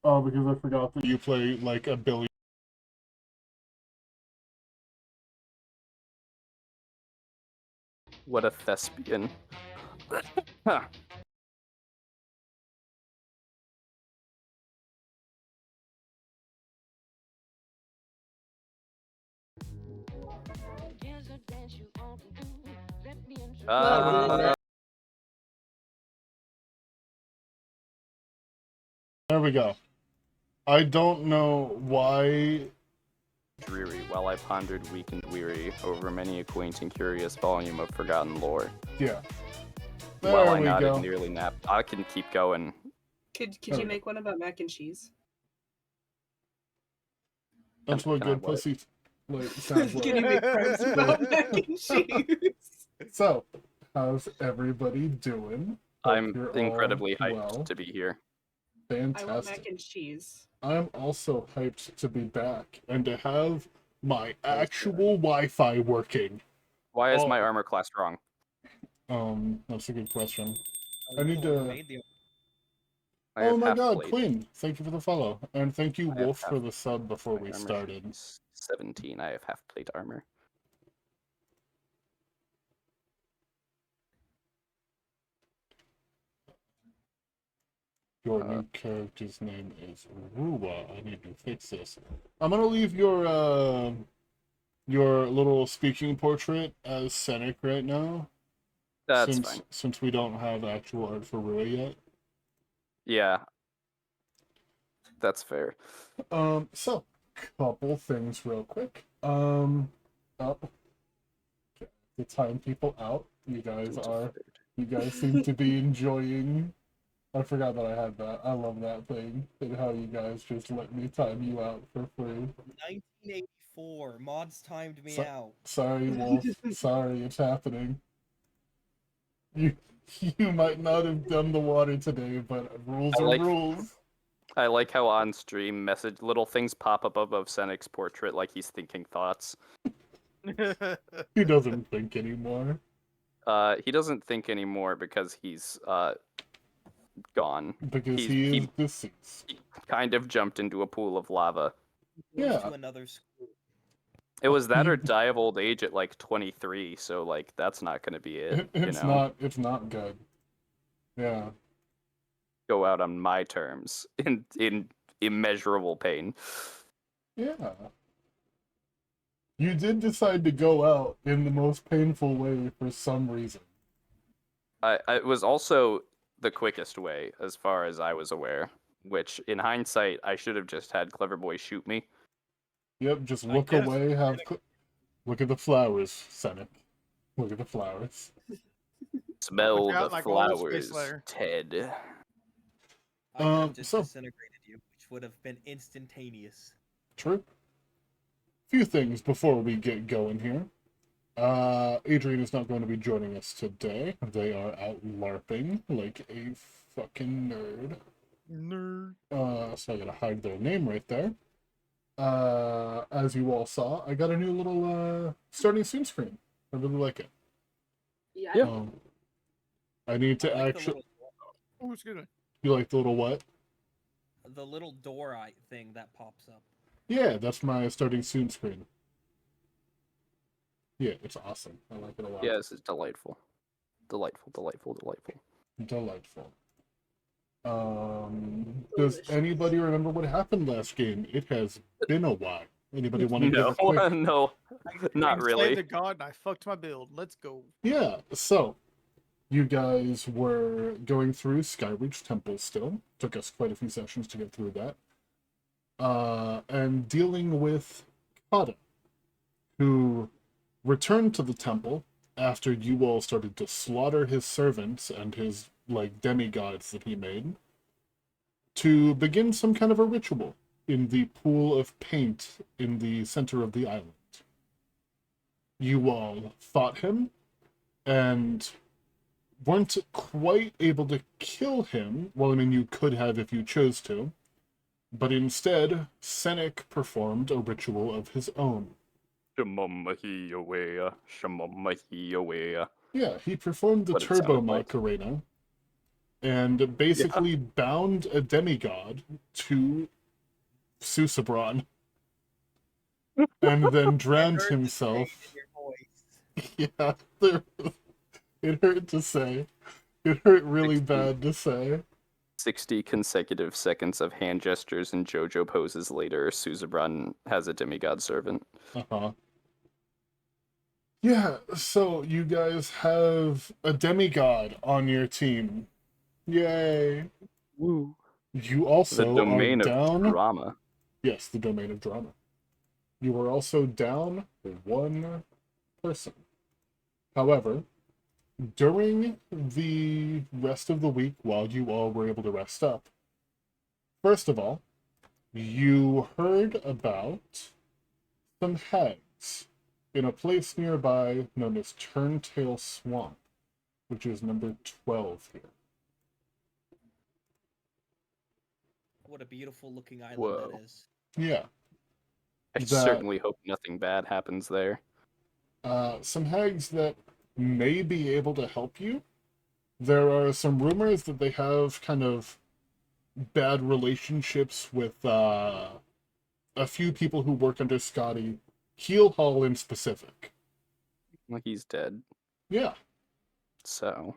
Oh, because I forgot that you play like a billion. What a thespian. Huh. There we go. I don't know why. Dreary, while I pondered weak and weary over many a quaint and curious volume of forgotten lore. Yeah. While There I we nodded, go. nearly napped. I can keep going. Could There you we go. make one about mac and cheese? That's what Can I good what? pussy like sounds Can like. you make crimes about mac and cheese? So, how's everybody doing? Hope I'm you're incredibly all hyped well. to be here. I want mac Fantastic. and cheese. I'm also hyped to be back and to have my actual Wi-Fi working. Why is Oh. my armor class wrong? That's a good question. Oh, I need you're the one to- who made the- I Oh have my half god, plate. Quinn! Thank you for the follow. And thank you, I have Wolf, for half- the sub before My we armor started. should be 17. I have half plate armor. Your new character's name is Ruwa. I need to fix this. I'm gonna leave your little speaking portrait as Senec right now. That's fine. Since we don't have actual art for Rua yet. Yeah. That's fair. So couple things real quick. The time people out. You guys seem to be enjoying. I forgot that I had that. I love that thing. And how you guys just let me time you out for free. 1984. Mods timed me So- out. Sorry, Wolf. Sorry, it's happening. You you might not have done the water today, but rules I are like- rules. I like how on stream little things pop up above Senec's portrait like he's thinking thoughts. He doesn't think anymore. He doesn't think anymore because he's gone. Because He's- he is he- deceased. He kind of jumped into a pool of lava. Moved Yeah. to another school. It was that or die of old age at like 23, so like that's not gonna be it. It's you know? it's not good. Yeah. Go out on my terms in immeasurable pain. Yeah. You did decide to go out in the most painful way for some reason. It was also the quickest way, as far as I was aware. Which, in hindsight, I should have just had Clever Boy shoot me. Yep, just I look guess. away, look at the flowers, Senec. Look at the flowers. Smell out the like all the Space flowers, Slayer. Ted. I could have just so- disintegrated you, which would have been instantaneous. True. Few things before we get going here. Adrian is not going to be joining us today. They are out LARPing like a fucking nerd. Nerd. So I gotta hide their name right there. As you all saw, I got a new little starting soon screen. I really like it. Yeah. I need to I like actually. Oh, excuse me. You like the little what? the little door thing that pops up. Yeah, that's my starting soon screen. Yeah, it's awesome. I like it a lot. Yes, it's delightful. Delightful, delightful, delightful. Delightful. Does anybody remember what happened last game? It has been a while. Anybody want to give No, a quick? no, not I really. slayed the god and I fucked my build. Let's go. Yeah, so you guys were going through Skyreach Temple still. Took us quite a few sessions to get through that. And dealing with Kata, who returned to the temple after you all started to slaughter his servants and his, like, demigods that he made, to begin some kind of a ritual in the pool of paint in the center of the island. You all fought him, and weren't quite able to kill him. Well, I mean, you could have if you chose to. But instead, Senec performed a ritual of his own. Shamamahiawea, Shamamahiawea. Yeah, he performed the What it Turbo sounded like. Macarena, and basically bound a demigod to Susabron, and then drowned heard the pain himself. in your voice. Yeah, it hurt to say. It hurt really bad to say. 60 consecutive seconds of hand gestures and JoJo poses later, Suzabran has a demigod servant. Uh-huh. Yeah, so you guys have a demigod on your team. Yay. Woo. You The also are domain of down. drama. Yes, the domain of drama. You are also down one person. However, during the rest of the week, while you all were able to rest up, first of all, you heard about some hags in a place nearby known as Turntail Swamp, which is number 12 here. What a beautiful looking island Whoa. that is. Yeah. I That- certainly hope nothing bad happens there. Some hags that may be able to help you. There are some rumors that they have kind of bad relationships with a few people who work under Scotty, Heel Hall in specific. Well, he's dead, Yeah, so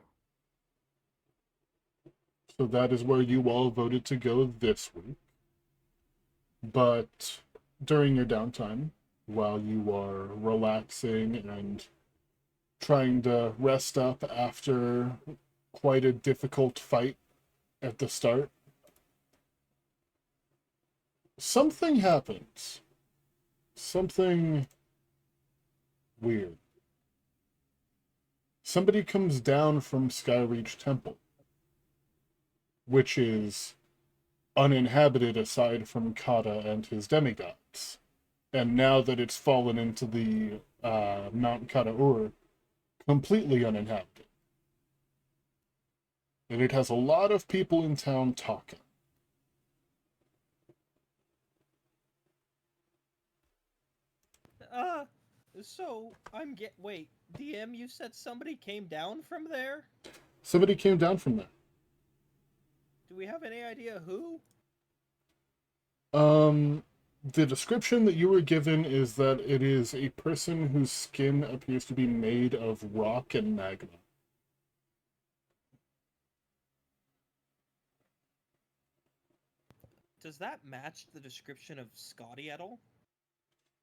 so that is where you all voted to go this week. But during your downtime, while you are relaxing and trying to rest up after quite a difficult fight at the start, something happens. Something weird. Somebody comes down from Skyreach Temple, which is uninhabited aside from Kata and his demigods. And now that it's fallen into the Mount Kata-Ur, completely uninhabited. And it has a lot of people in town talking. So wait, DM, you said somebody came down from there? Somebody came down from there. Do we have any idea who? The description that you were given is that it is a person whose skin appears to be made of rock and magma. Does that match the description of Scotty at all?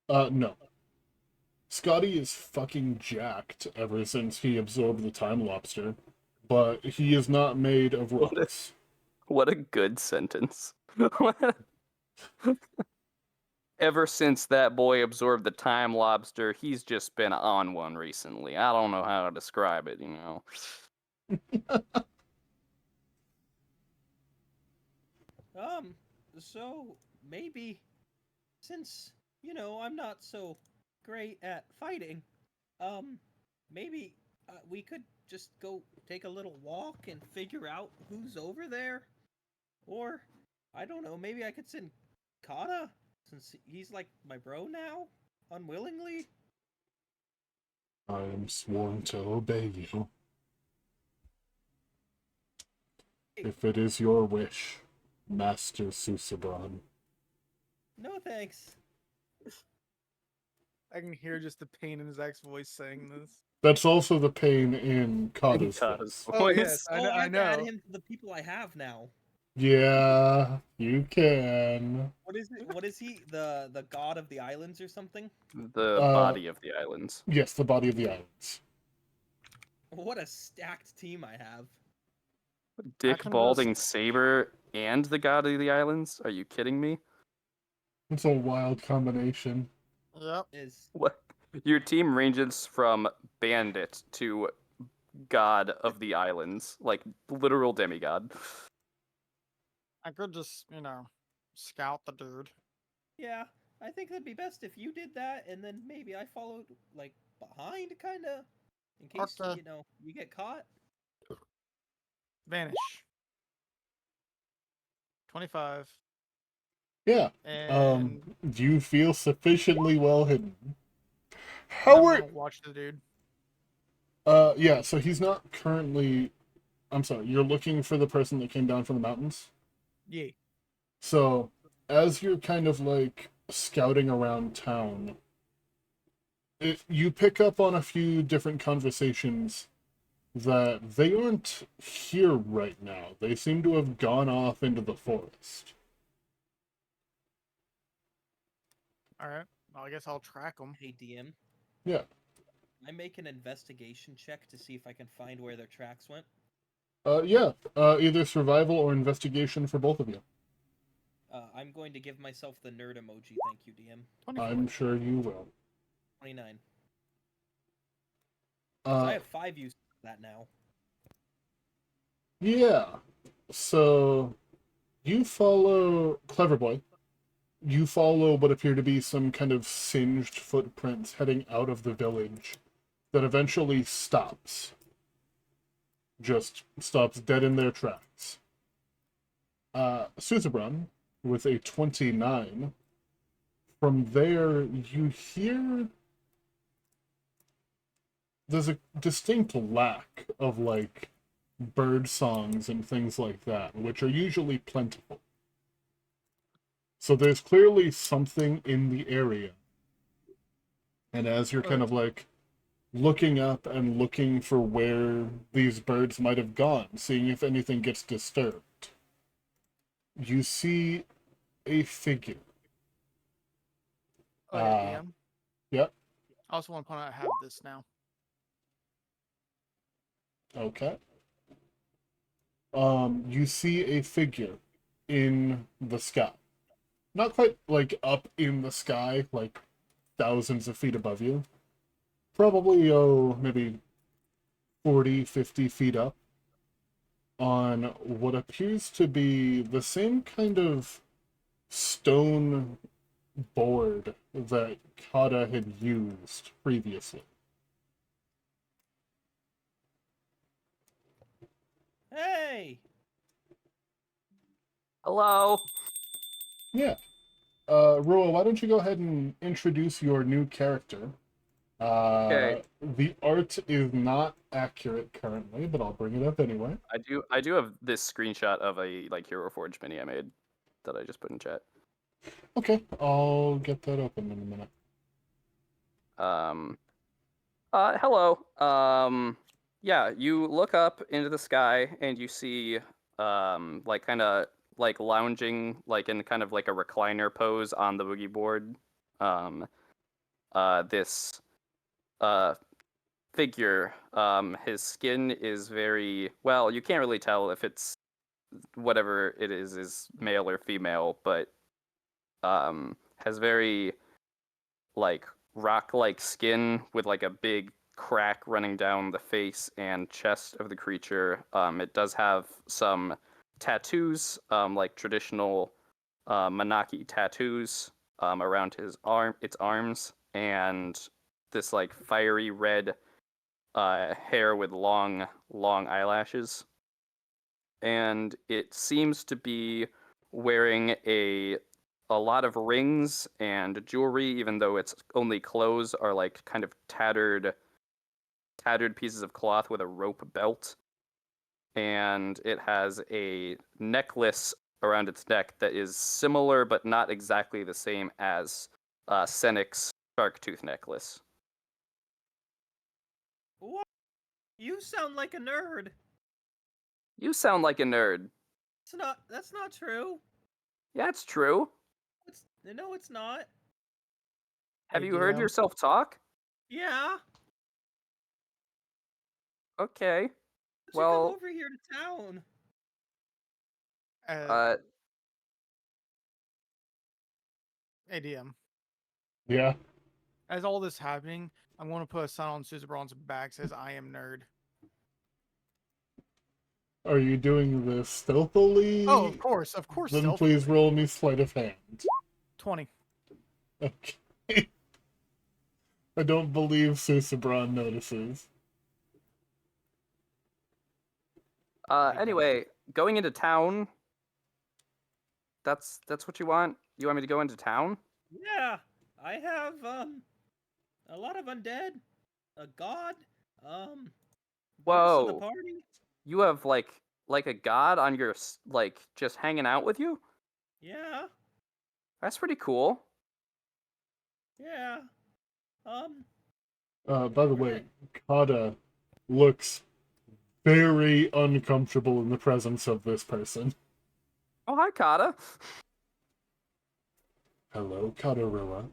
No. Scotty is fucking jacked ever since he absorbed the time lobster, but he is not made of rocks. what a good sentence. Ever since that boy absorbed the time lobster, he's just been on one recently. I don't know how to describe it, you know. So maybe since, I'm not so great at fighting, maybe we could just go take a little walk and figure out who's over there? Or, I don't know, maybe I could send Kata, since he's like my bro now, unwillingly? I am sworn to obey you. If it is your wish, Master Susabran. No thanks. I can hear just the pain in Zach's voice saying this. That's also the pain in Kata's Kata's voice. Oh, voice. yes, I know. I I have to add know. him to the people I have now. Yeah, you can. What is it? What is he? The god of the islands or something? The body of the islands. Yes, the body of the islands. What a stacked team I have. Dick can Balding just- Saber and the god of the islands? Are you kidding me? It's a wild combination. Yep. Is What? Your team ranges from bandit to god of the islands, like literal demigod. I could just, scout the dude. yeah. I think that'd be best if you did that, and then maybe I followed like behind, kind of, in case Okay. you get caught. Vanish. 25. Yeah. And Do you feel sufficiently well hidden? I'm Howard. gonna watch the dude. Yeah. So he's not currently I'm sorry, you're looking for the person that came down from the mountains? Yeah. So, as you're kind of like scouting around town, you pick up on a few different conversations that they aren't here right now. They seem to have gone off into the forest. All right. Well, I guess I'll track them. Hey DM, Yeah. I make an investigation check to see if I can find where their tracks went. Yeah. Either survival or investigation for both of you. I'm going to give myself the nerd emoji. Thank you, DM. 24. I'm sure you will. 29. 'Cause I have 5 uses for that now. Yeah. So, you follow Cleverboy. You follow what appear to be some kind of singed footprints heading out of the village that eventually stops. Just stops dead in their tracks. Susabran, with a 29. From there, you hear there's a distinct lack of, like, bird songs and things like that, which are usually plentiful. So there's clearly something in the area. And as you're kind of like looking up and looking for where these birds might have gone, seeing if anything gets disturbed, you see a figure. Oh, yeah, DM. Yep. I also want to point out I have this now. Okay. You see a figure in the sky. Not quite like up in the sky, like thousands of feet above you. Probably, maybe 40, 50 feet up on what appears to be the same kind of stone board that Kata had used previously. Hey! Hello. Yeah. Rua, why don't you go ahead and introduce your new character? Okay. The art is not accurate currently, but I'll bring it up anyway. I do have this screenshot of a like Hero Forge mini I made that I just put in chat. Okay, I'll get that open in a minute. Hello. Yeah, you look up into the sky and you see like kind of like lounging like in kind of like a recliner pose on the boogie board. This figure. His skin is very well. You can't really tell if it's whatever it is male or female, but has very like rock-like skin with like a big crack running down the face and chest of the creature. It does have some tattoos, like traditional Manaki tattoos around its arms, and this like fiery red hair with long eyelashes. And it seems to be wearing a lot of rings and jewelry, even though its only clothes are like kind of tattered pieces of cloth with a rope belt. And it has a necklace around its neck that is similar but not exactly the same as Senic's shark tooth necklace. What? You sound like a nerd. You sound like a nerd. That's not true. Yeah, it's true. No, it's not. Have Hey, you heard DM. yourself talk? Yeah. Okay. Why don't you Well, come over here to town? ADM. Yeah. As all this happening, I'm going to put a sign on Susabron's back that says "I am nerd." Are you doing this stealthily? Oh, of course, Then stealthily. please roll me sleight of hand. 20. Okay. I don't believe Susabran notices. Anyway, going into town. That's what you want? You want me to go into town? Yeah, I have a lot of undead, a god, the rest of the Whoa. party. You have like a god on your like just hanging out with you? Yeah, That's pretty cool. yeah. Um, By the way, Kata looks very uncomfortable in the presence of this person. Oh, hi, Kata. Hello, Katarua.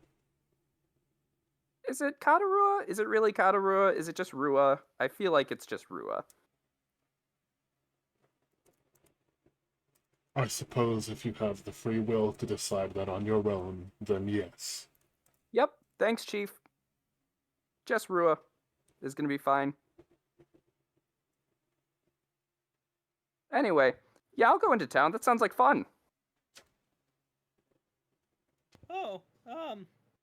Is it Katarua? Is it really Katarua? Is it just Rua? I feel like it's just Rua. I suppose if you have the free will to decide that on your own, then yes. Yep. Thanks, Chief. Just Rua is gonna be fine. Anyway, yeah, I'll go into town. That sounds like fun. oh,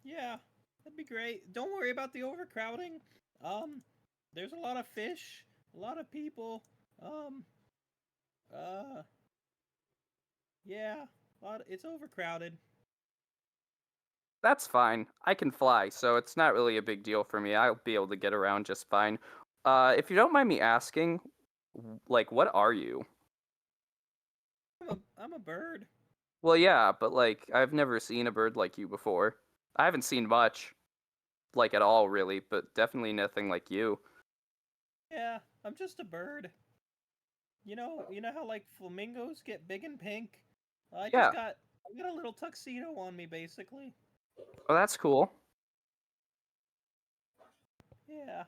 yeah, that'd be great. Don't worry about the overcrowding. There's a lot of fish, a lot of people. Um, uh, yeah, it's overcrowded. That's fine. I can fly, so it's not really a big deal for me. I'll be able to get around just fine. If you don't mind me asking, like, what are you? I'm a bird. Well, yeah, but like, I've never seen a bird like you before. I haven't seen much, like at all, really, but definitely nothing like you. Yeah, I'm just a bird. You know how like flamingos get big and pink? Yeah. I got a little tuxedo on me basically. Oh, that's cool. Yeah.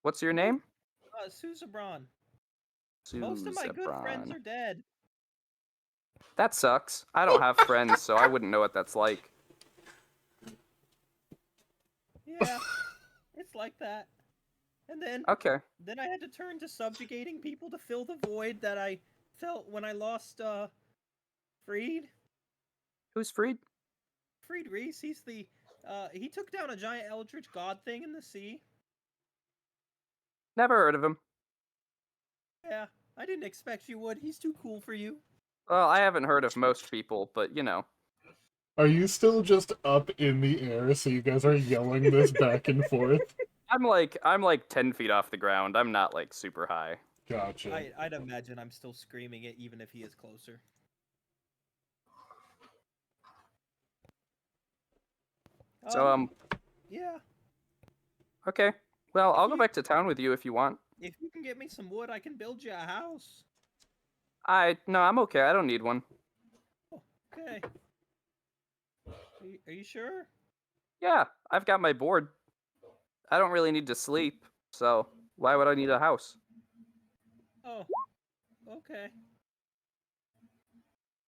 What's your name? Susabron. Most of my good friends Suzabron. are dead. That sucks. I don't have friends, so I wouldn't know what that's like. Yeah, it's like that. And Okay. then I had to turn to subjugating people to fill the void that I felt when I lost Freed. Who's Freed? Freed Reese, he took down a giant eldritch god thing in the sea. Never heard of him. Yeah, I didn't expect you would. He's too cool for you. Well, I haven't heard of most people, but you know. Are you still just up in the air so you guys are yelling this back and forth? I'm like 10 feet off the ground. I'm not like super high. Gotcha. I'd imagine I'm still screaming it even if he is closer. So Yeah. okay. Well, I'll go you- back to town with you if you want. If you can get me some wood, I can build you a house. No, I'm okay. I don't need one. Okay. Are you sure? Yeah, I've got my board. I don't really need to sleep, so why would I need a house? Oh. Okay.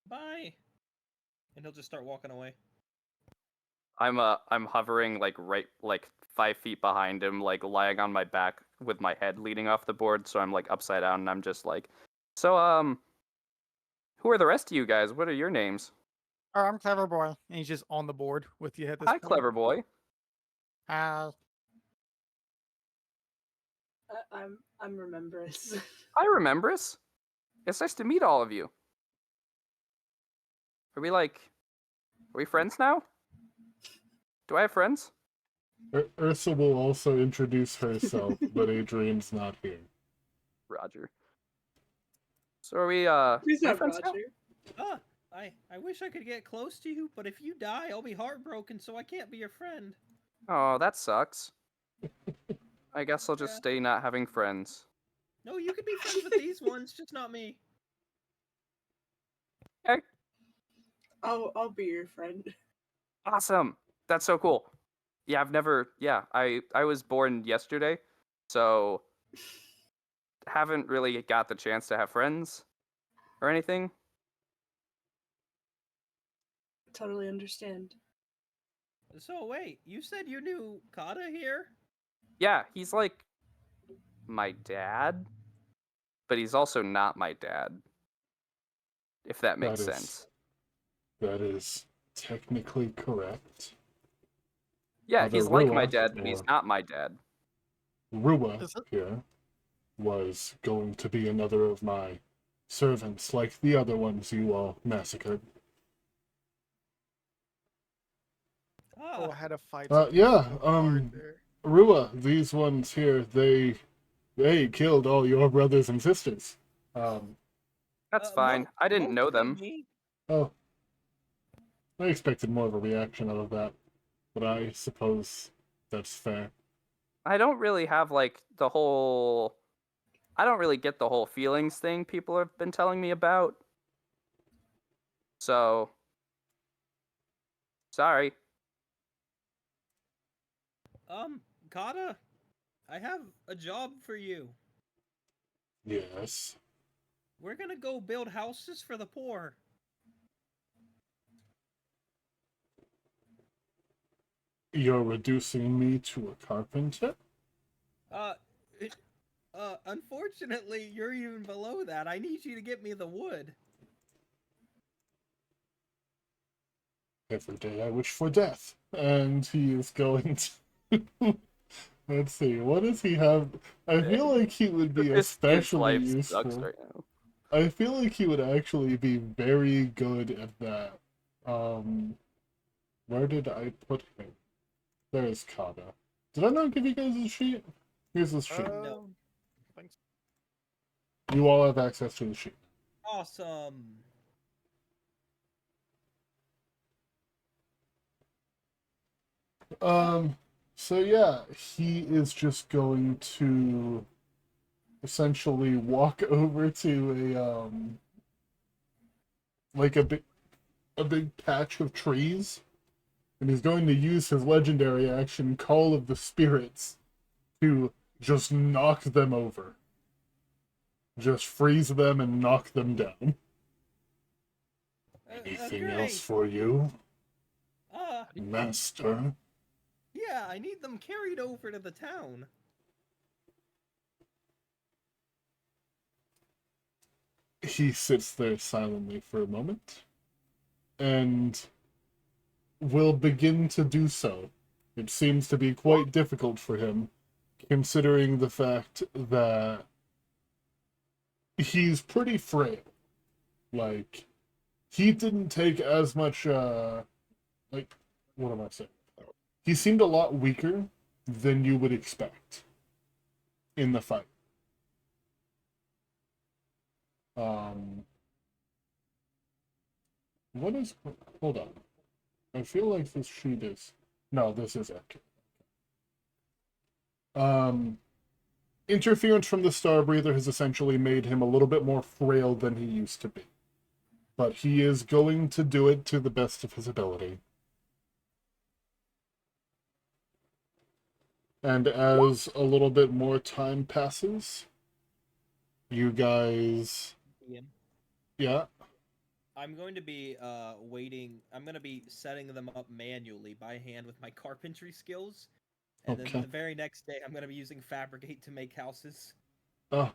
Bye. And he'll just start walking away. I'm hovering like 5 feet behind him, like lying on my back with my head leaning off the board, so I'm like upside down and I'm just like, so who are the rest of you guys? What are your names? Oh, I'm Clever Boy, and he's just on the board with you at this Hi, point. clever boy. I'm Remembrance. Hi, Remembrance. It's nice to meet all of you. Are we friends now? Do I have friends? Ursa will also introduce herself, but Adrian's not here. Roger. So are we Who's we that, friends now? Roger? I wish I could get close to you, but if you die, I'll be heartbroken, so I can't be your friend. Oh, that sucks. I guess I'll just Yeah. stay not having friends. No, you could be friends with these ones, just not me. Okay. I'll be your friend. Awesome. That's so cool. Yeah, I was born yesterday, so haven't really got the chance to have friends or anything. Totally understand. So wait, you said you knew Kata here? Yeah, he's like my dad, but he's also not my dad. If that makes That is- sense. That is technically correct. Yeah, Either he's like my Rua dad, but he's or- not my dad. Rua Is it- here was going to be another of my servants, like the other ones you all massacred. Oh, I had a fight. Yeah, hard there. Rua, these ones here, they they killed all your brothers and sisters. That's fine. I didn't know mostly them. Me. Oh, I expected more of a reaction out of that, but I suppose that's fair. I don't really have like the whole. I don't really get the whole feelings thing people have been telling me about. So, sorry. Kata, I have a job for you. Yes. We're gonna go build houses for the poor. You're reducing me to a carpenter? Uh, it- unfortunately, you're even below that. I need you to get me the wood. Every day I wish for death. And he is going to. Let's see, what does he have? I feel like he would be His especially life sucks useful. right now. I feel like he would actually be very good at that. Where did I put him? There's Kata. Did I not give you guys a sheet? Here's the sheet. No. Thanks. You all have access to the sheet. Awesome. So yeah, he is just going to essentially walk over to like a big patch of trees, and he's going to use his legendary action, Call of the Spirits, to just knock them over. Just freeze them and knock them down. Anything Great. else for you, Uh, Master? yeah, I need them carried over to the town. He sits there silently for a moment, and will begin to do so. It seems to be quite difficult for him, considering the fact that he's pretty frail. Like, he didn't take as much, like, what am I saying? He seemed a lot weaker than you would expect in the fight. What is, hold on. I feel like this sheet is, no, this is accurate. Interference from the Star Breather has essentially made him a little bit more frail than he used to be. But he is going to do it to the best of his ability. And as a little bit more time passes, you guys... Ian. Yeah? I'm going to be waiting. I'm going to be setting them up manually by hand with my carpentry skills. And Okay. then the very next day, I'm going to be using Fabricate to make houses. Oh,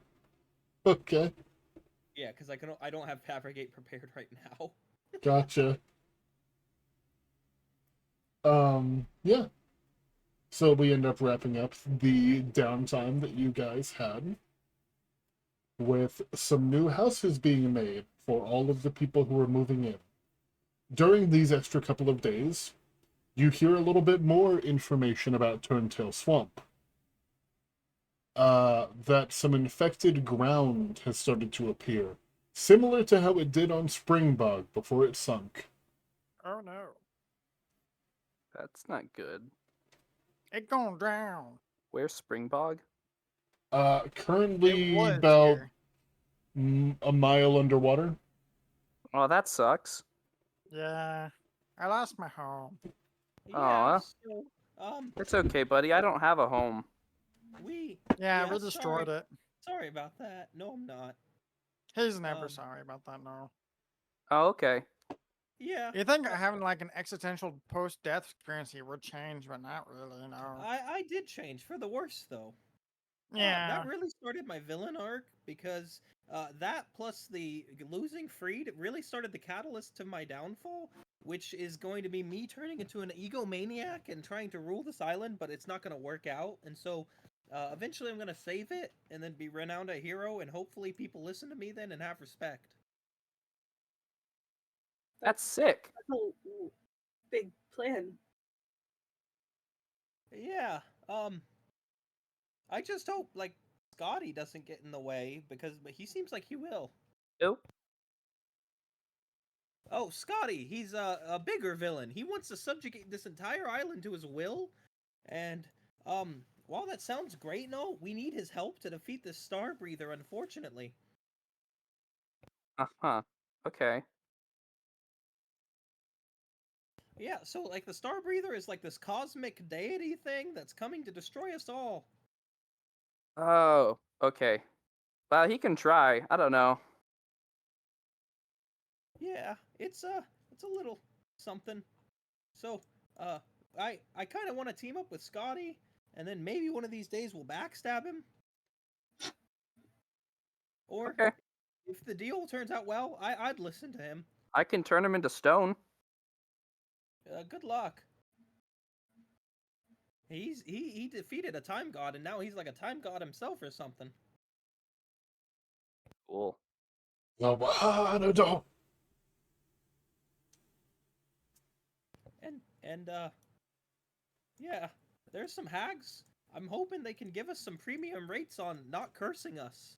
okay. Yeah, because I don't have Fabricate prepared right now. Gotcha. Yeah. So we end up wrapping up the downtime that you guys had with some new houses being made for all of the people who are moving in. During these extra couple of days, you hear a little bit more information about Turntail Swamp. That some infected ground has started to appear, similar to how it did on Springbug before it sunk. Oh no. That's not good. It gone down. Where's Springbog? Currently It was about here. a mile underwater. Oh, that sucks. Yeah. I lost my home. Yeah, Aw. so, It's okay, buddy. I don't have a home. Yeah, we sorry. destroyed it. Sorry about that. No, I'm not. He's never Um, sorry about that, no. Oh, okay. Yeah. You think having like an existential post-death experience here would change, but not really, no. I did change for the worse though. Yeah. That really started my villain arc because that plus the losing Freed really started the catalyst to my downfall, which is going to be me turning into an egomaniac and trying to rule this island, but it's not going to work out. And so eventually I'm going to save it and then be renowned a hero, and hopefully people listen to me then and have respect. That's sick. That's a big plan. Yeah. I just hope like Scotty doesn't get in the way, but he seems like he will. Nope. Oh, Scotty, he's a bigger villain. He wants to subjugate this entire island to his will, and while that sounds great, no, we need his help to defeat this star breather. Unfortunately, Uh-huh. Okay. yeah. So like the star breather is like this cosmic deity thing that's coming to destroy us all. Oh, okay. Well, he can try. I don't know. Yeah, it's a little something. So, uh, I kind of want to team up with Scotty, and then maybe one of these days we'll backstab him. Or Okay. if the deal turns out well, I'd listen to him. I can turn him into stone. Good luck. He defeated a time god, and now he's like a time god himself or something. Cool. No. And yeah, there's some hags. I'm hoping they can give us some premium rates on not cursing us.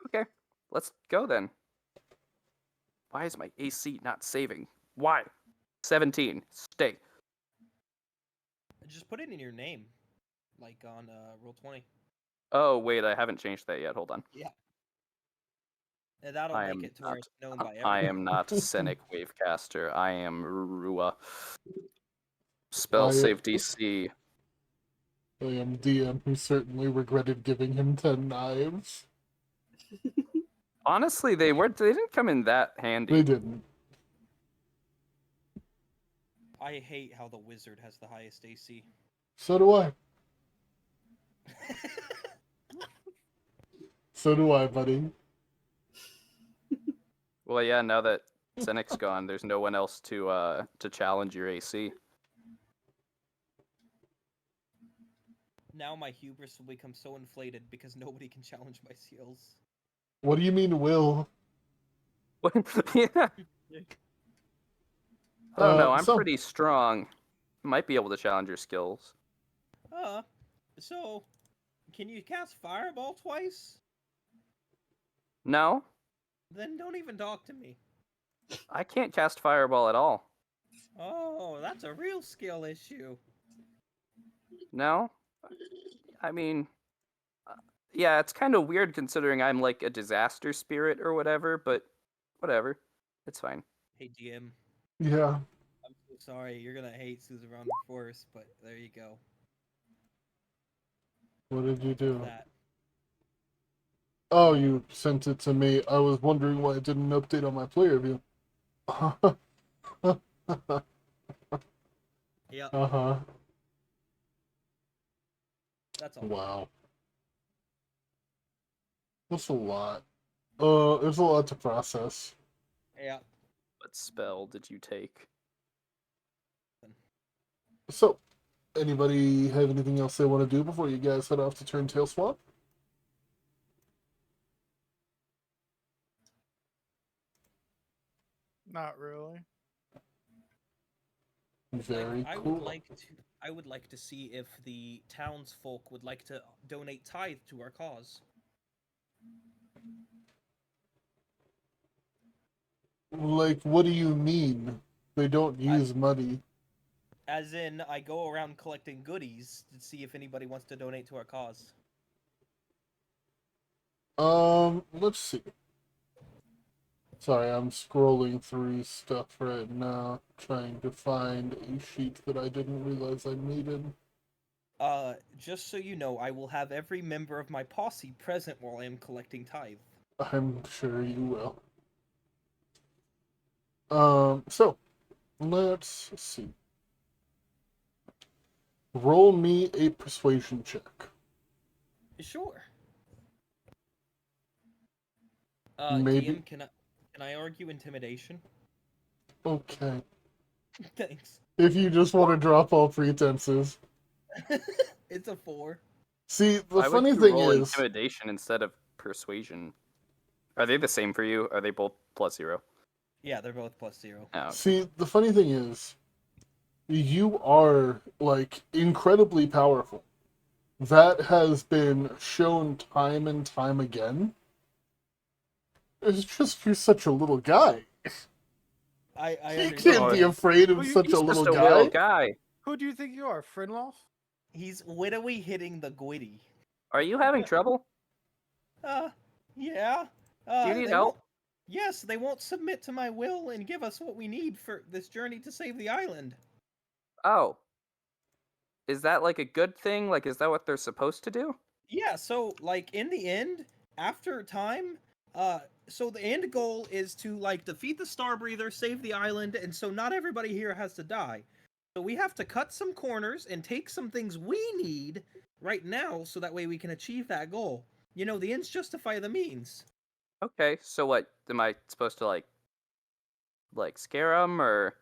Okay. Let's go then. Why is my AC not saving? Why? 17. Stay. Just put it in your name, like on Roll20. Oh, wait, I haven't changed that yet. Hold on. Yeah. And that'll I make am it to where it's known by I everyone. am not Scenic Wavecaster. I am Rua. Spell I- save DC. I am DM who certainly regretted giving him 10 knives. Honestly, they didn't come in that handy. They didn't. I hate how the wizard has the highest AC. So do I. So do I, buddy. Well, yeah, now that Senic's gone, there's no one else to challenge your AC. Now my hubris will become so inflated because nobody can challenge my skills. What do you mean, Will? Yeah. I don't know. I'm So- pretty strong. Might be able to challenge your skills. So, can you cast Fireball twice? No, Then don't even talk to me. I can't cast Fireball at all. Oh, that's a real skill issue. No? I mean, yeah, it's kind of weird considering I'm like a disaster spirit or whatever, but whatever. It's fine. Hey, DM. Yeah. I'm so sorry. You're gonna hate Suzerain Force, but there you go. What did you do? That. Oh, you sent it to me. I was wondering why it didn't update on my player view. Yep, Uh-huh. that's all. Wow. That's a lot. There's a lot to process. Yeah. What spell did you take? So, anybody have anything else they want to do before you guys head off to Turntail Swamp? Not really. Very I cool. would like to see if the townsfolk would like to donate tithe to our cause. Like, what do you mean? They don't use money. As in, I go around collecting goodies to see if anybody wants to donate to our cause. Let's see. Sorry, I'm scrolling through stuff right now, trying to find a sheet that I didn't realize I needed. Just so you know, I will have every member of my posse present while I am collecting tithe. I'm sure you will. So, let's see. Roll me a persuasion check. Sure. Maybe. DM, can I argue intimidation? Okay. Thanks. If you just want to drop all pretenses. It's a 4. See, the Why would funny you thing roll is, intimidation instead of persuasion? Are they the same for you? Are they both +0? Yeah, they're both +0. Oh, okay. see, the funny thing is, you are, like, incredibly powerful. That has been shown time and time again. It's just you're such a little guy. I You can't be understand. afraid Who of you- such a He's little just a little guy. guy. Who do you think you are, Frinloff? He's widowy hitting the gwitty. Are you having trouble? Uh, yeah. Do you need They help? won't. Yes, they won't submit to my will and give us what we need for this journey to save the island. Oh. Is that like a good thing? Like, is that what they're supposed to do? Yeah, so like in the end, after time, so the end goal is to like defeat the Starbreather, save the island, and so not everybody here has to die. So we have to cut some corners and take some things we need right now so that way we can achieve that goal. You know, the ends justify the means. Okay, so what? Am I supposed to like scare them or?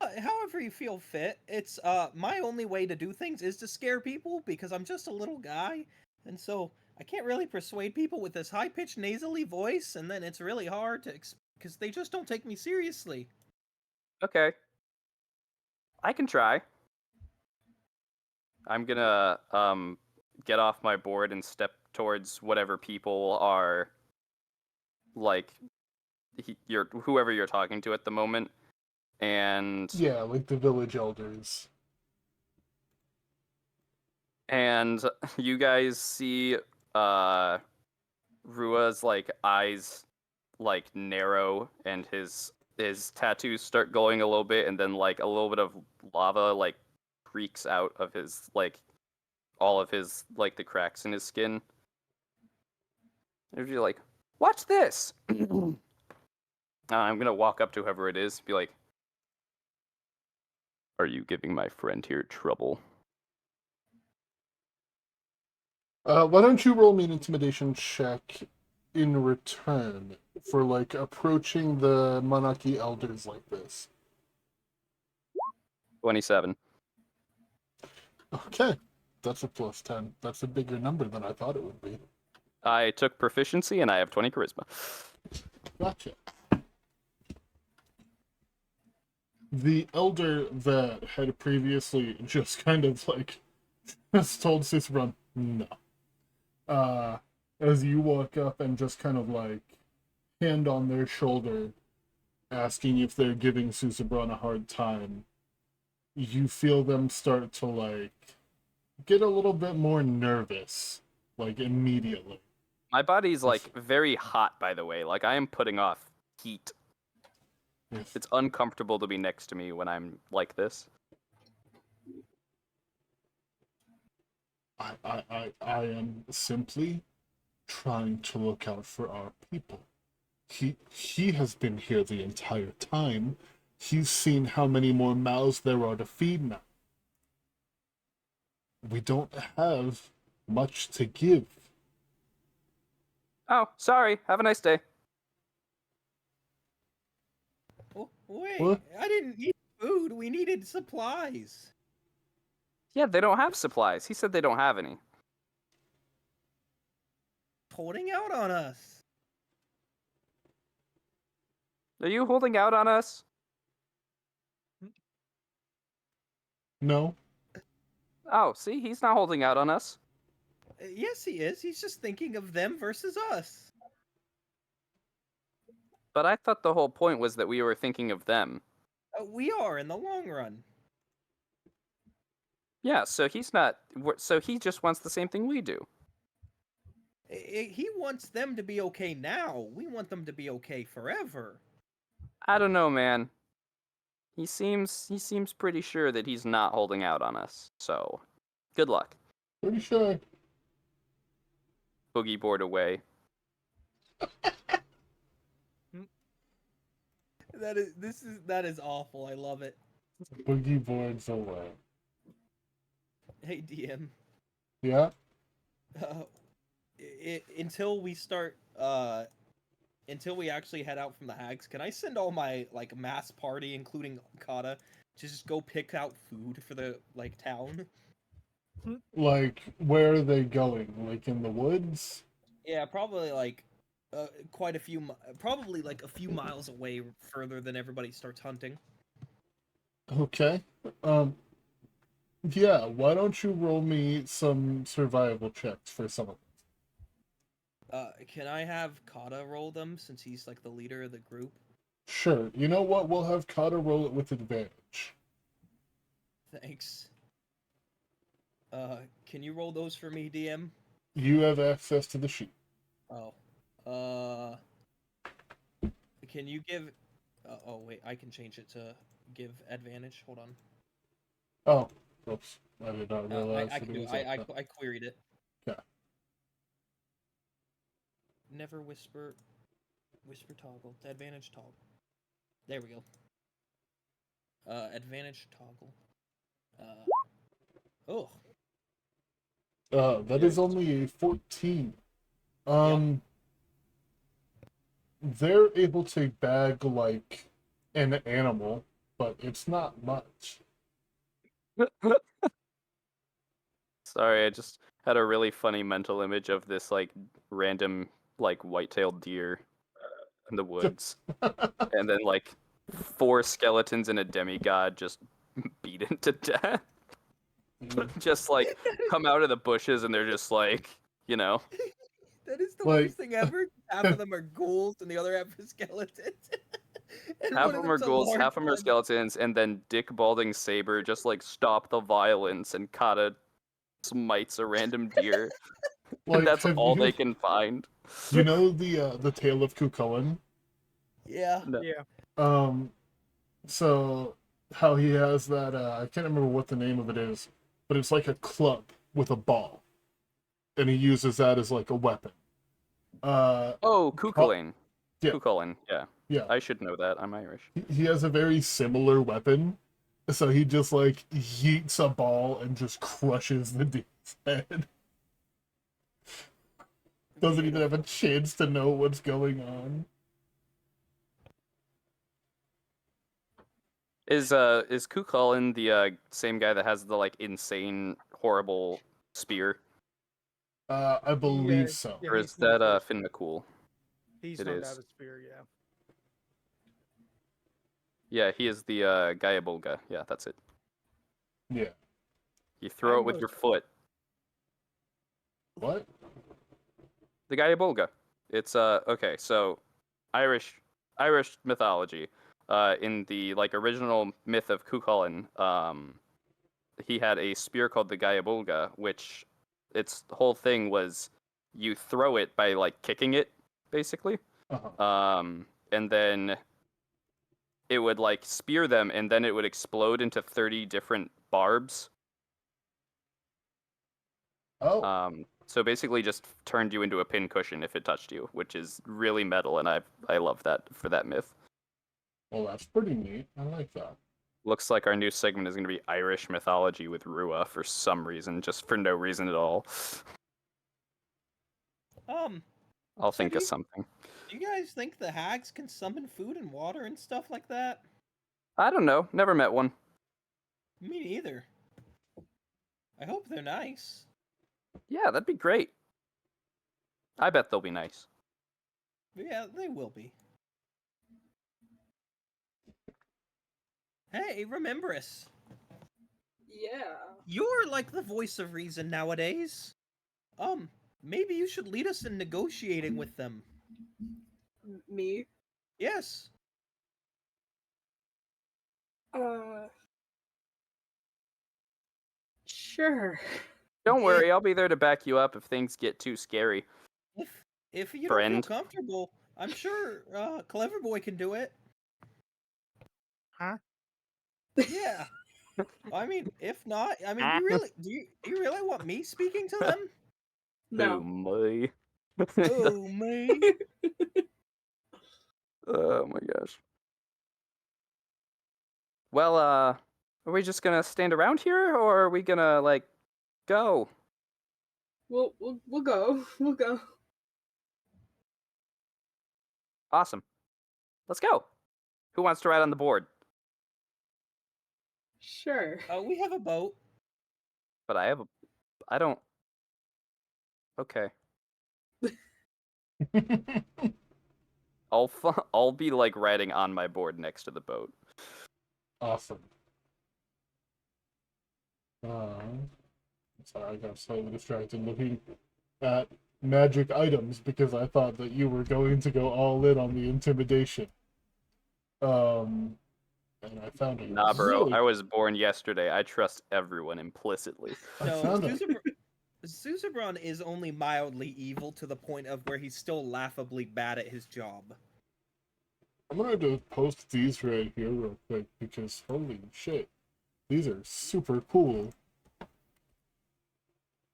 However you feel fit. It's my only way to do things is to scare people because I'm just a little guy, and so I can't really persuade people with this high-pitched nasally voice, and then it's really hard to because they just don't take me seriously. Okay. I can try. I'm gonna get off my board and step towards whatever people are like whoever you're talking to at the moment, and Yeah, like the village elders. you guys see Rua's like eyes like narrow and his tattoos start glowing a little bit, and then like a little bit of lava like creaks out of his like all of his like the cracks in his skin. And you're like, watch this. I'm gonna walk up to whoever it is, be like, "Are you giving my friend here trouble?" Why don't you roll me an intimidation check in return for, like, approaching the Monarchy elders like this? 27. Okay, that's a plus 10. That's a bigger number than I thought it would be. I took proficiency and I have 20 charisma. Gotcha. The elder that had previously just kind of, like, just told Cicerone, no. As you walk up and just kind of, like, hand on their shoulder, asking if they're giving Susebron a hard time, you feel them start to, like, get a little bit more nervous, like, immediately. My body's like very hot, by the way. Like I am putting off heat. If It's uncomfortable to be next to me when I'm like this. I am simply trying to look out for our people. He has been here the entire time. He's seen how many more mouths there are to feed now. We don't have much to give. Oh, sorry. Have a nice day. Oh, wait, What? I didn't need food. We needed supplies. Yeah, they don't have supplies. He said they don't have any. Holding out on us. Are you holding out on us? No? Oh, see, he's not holding out on us. Yes, he is. He's just thinking of them versus us. But I thought the whole point was that we were thinking of them. We are in the long run. Yeah, so he's not. So he just wants the same thing we do. He wants them to be okay now. We want them to be okay forever. I don't know, man. He seems pretty sure that he's not holding out on us. So, good luck. Pretty sure. Boogie board away. That is awful. I love it. Boogie boards away. Hey DM. Yeah? Until we start until we actually head out from the hags, can I send all my like mass party, including Kata, to just go pick out food for the like town? Like, where are they going? Like, in the woods? Yeah, probably like quite a few, probably like a few miles away, further than everybody starts hunting. Okay. Um, yeah, why don't you roll me some survival checks for some of Can I have Kata roll them since he's like the leader of the group? Sure. You know what? We'll have Kata roll it with advantage. Thanks. Can you roll those for me, DM? You have access to the sheet. Oh. Can you give? Oh wait, I can change it to give advantage. Hold on. Oh, oops. I did not I realize I that can it do. was like that. I queried it. Yeah. Never whisper. Whisper toggle. Advantage toggle. There we go. Advantage toggle. Oh. That Yeah. is only a 14. Yep. They're able to bag like an animal, but it's not much. Sorry, I just had a really funny mental image of this like random like white-tailed deer in the woods, and then like 4 skeletons and a demigod just beaten to death. Just like come out of the bushes and they're just like, you know, That is the Like- worst thing ever. Half of them are ghouls and the other half are skeletons. And half one of them are them's a ghouls, large half of them are one. skeletons, and then Dick Balding Saber just like stop the violence and Kata smites a random deer. Like, And that's have all you, they can find. you know the tale of Cuchulainn? Yeah. No. Yeah. So how he has that I can't remember what the name of it is, but it's like a club with a ball, and he uses that as like a weapon. Oh, Cuchulainn. Yeah. Cuchulainn, yeah. Yeah, I should know that. I'm Irish. he has a very similar weapon, so he just like yeets a ball and just crushes the dude's head. Doesn't even have a chance to know what's going on. Is Cuchulainn the same guy that has the like insane, horrible spear, I believe so. Yeah, or he's is known that for- Finn McCool? He's it known to is. have a spear, yeah. Yeah, he is the Gaiabulga. Yeah, that's it. Yeah. You throw I it with know your it's- foot. What? The Gaiabulga. It's okay. So Irish mythology. In the like original myth of Cuchulainn, he had a spear called the Gaiabulga, which its whole thing was you throw it by like kicking it, basically. Uh-huh. And then it would like spear them, and then it would explode into 30 different barbs. Oh, So basically, just turned you into a pincushion if it touched you, which is really metal, and I love that for that myth. well, that's pretty neat. I like that. Looks like our new segment is going to be Irish mythology with Rua for some reason, just for no reason at all. I'll So think do of you- something. Do you guys think the hags can summon food and water and stuff like that? I don't know. Never met one. Me neither. I hope they're nice. Yeah, that'd be great. I bet they'll be nice. Yeah, they will be. Hey, remember us. Yeah. You're like the voice of reason nowadays. Maybe you should lead us in negotiating with them. Me. Yes. Sure. Don't Yeah. worry, I'll be there to back you up if things get too scary. If you Friend. don't feel comfortable, I'm sure Clever Boy can do it. Huh? Yeah. I mean, if not, I mean, do you really want me speaking to them? No. my. Oh me. Oh my gosh. Well, are we just gonna stand around here, or are we gonna like go? We'll go. We'll go. Awesome. Let's go. Who wants to ride on the board? Sure. We have a boat. But I don't. Okay. I'll be like riding on my board next to the boat. Awesome. Sorry, I got slightly distracted looking at magic items because I thought that you were going to go all in on the intimidation. And I found it. Nah, bro. Really, I was born yesterday. I trust everyone implicitly. I No, found it. Suzerain is only mildly evil to the point of where he's still laughably bad at his job. I'm gonna just post these right here real quick because holy shit, these are super cool.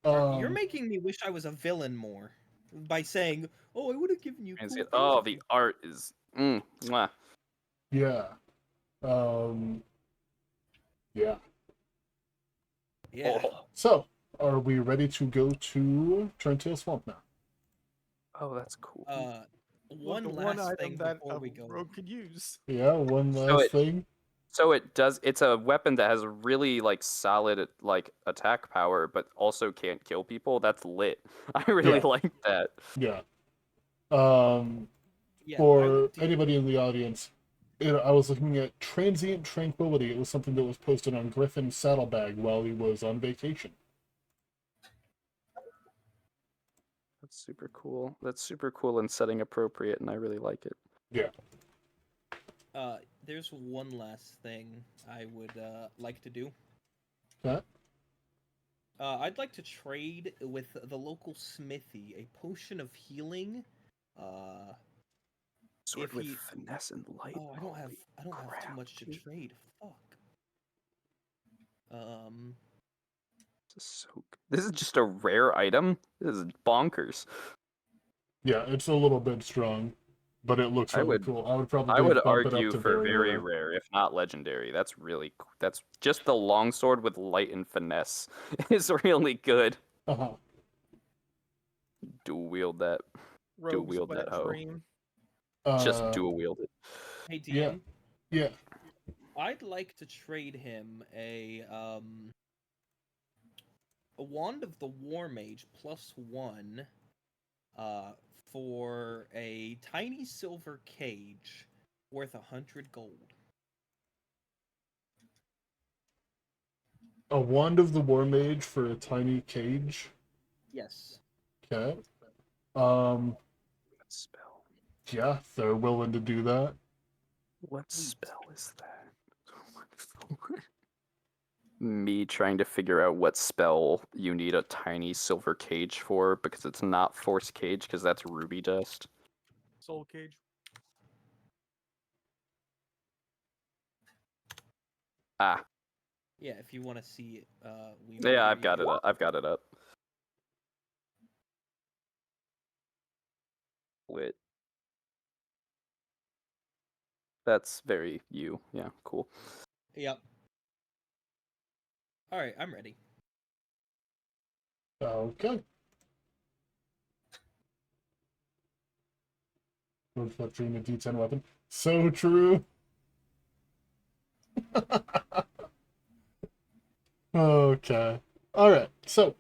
You're making me wish I was a villain more by saying, "Oh, I would have given you And cool see, things." oh, to the do." art is. Mwah. Yeah. Yeah. Yeah. Oh. So, are we ready to go to Turntail Swamp now? Oh, that's cool. One the last one thing item that before a we go. rogue could use. Yeah, one So last thing. So it does. It's a weapon that has really like solid like attack power, but also can't kill people. That's lit. I really Yeah. like that. Yeah. Yeah, For anybody in the audience, I was looking at Transient Tranquility. It was something that was posted on Griffin's saddlebag while he was on vacation. That's super cool. That's super cool and setting appropriate, and I really like it. Yeah. There's one last thing I would like to do. That? I'd like to trade with the local smithy a potion of healing. Sword If with he- finesse and light. Oh, I don't have too crap, much to dude. trade. Fuck. This is so. This is just a rare item. This is bonkers. Yeah, it's a little bit strong, but it looks I really would- cool. I would I probably would bump it up argue to for very very rare. rare, if not legendary. That's really. That's just the longsword with light and finesse is really good. Uh-huh. Dual wield that. Rogue's wield wet that hoe. dream. Just dual wield it. Hey DM, Yeah. Yeah. I'd like to trade him a wand of the War Mage +1 for a tiny silver cage worth 100 gold. A Wand of the War Mage for a tiny cage. Yes. Okay. What spell? Yeah, they're willing to do that. What spell is that? Me trying to figure out what spell you need a tiny silver cage for because it's not force cage because that's ruby dust. Soul cage. Ah, Yeah, if you want to see it, yeah, I've got it up. I've got it up. Lit. That's very you. Yeah, cool. Yep. All right, I'm ready. Okay. Road Flip Dream, a D10 weapon. So true. Okay. Alright, so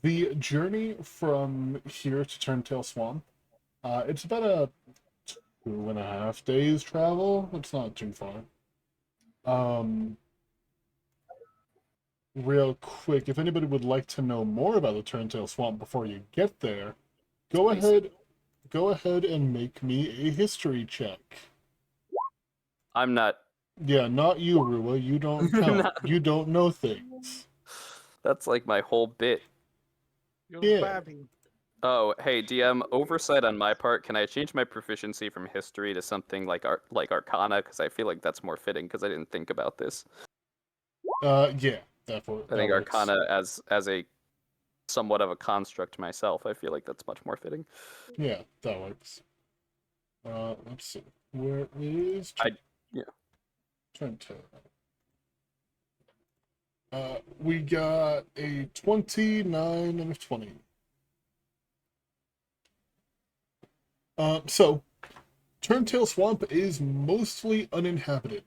the journey from here to Turntail Swamp, it's about a 2.5 days travel. It's not too far. Real quick, if anybody would like to know more about the Turntail Swamp before you get there, go ahead and make me a history check. I'm not. Yeah, not you, Rua. You don't count. Not- You don't know things. That's like my whole bit. You're Yeah. Babby. Oh, hey DM, oversight on my part. Can I change my proficiency from history to something like Arcana? Because I feel like that's more fitting. Because I didn't think about this. Yeah, therefore. I think Arcana as a somewhat of a construct myself. I feel like that's much more fitting. Yeah, that works. Let's see. Where is yeah. Turntail? We got a 29 and a 20. So, Turntail Swamp is mostly uninhabited.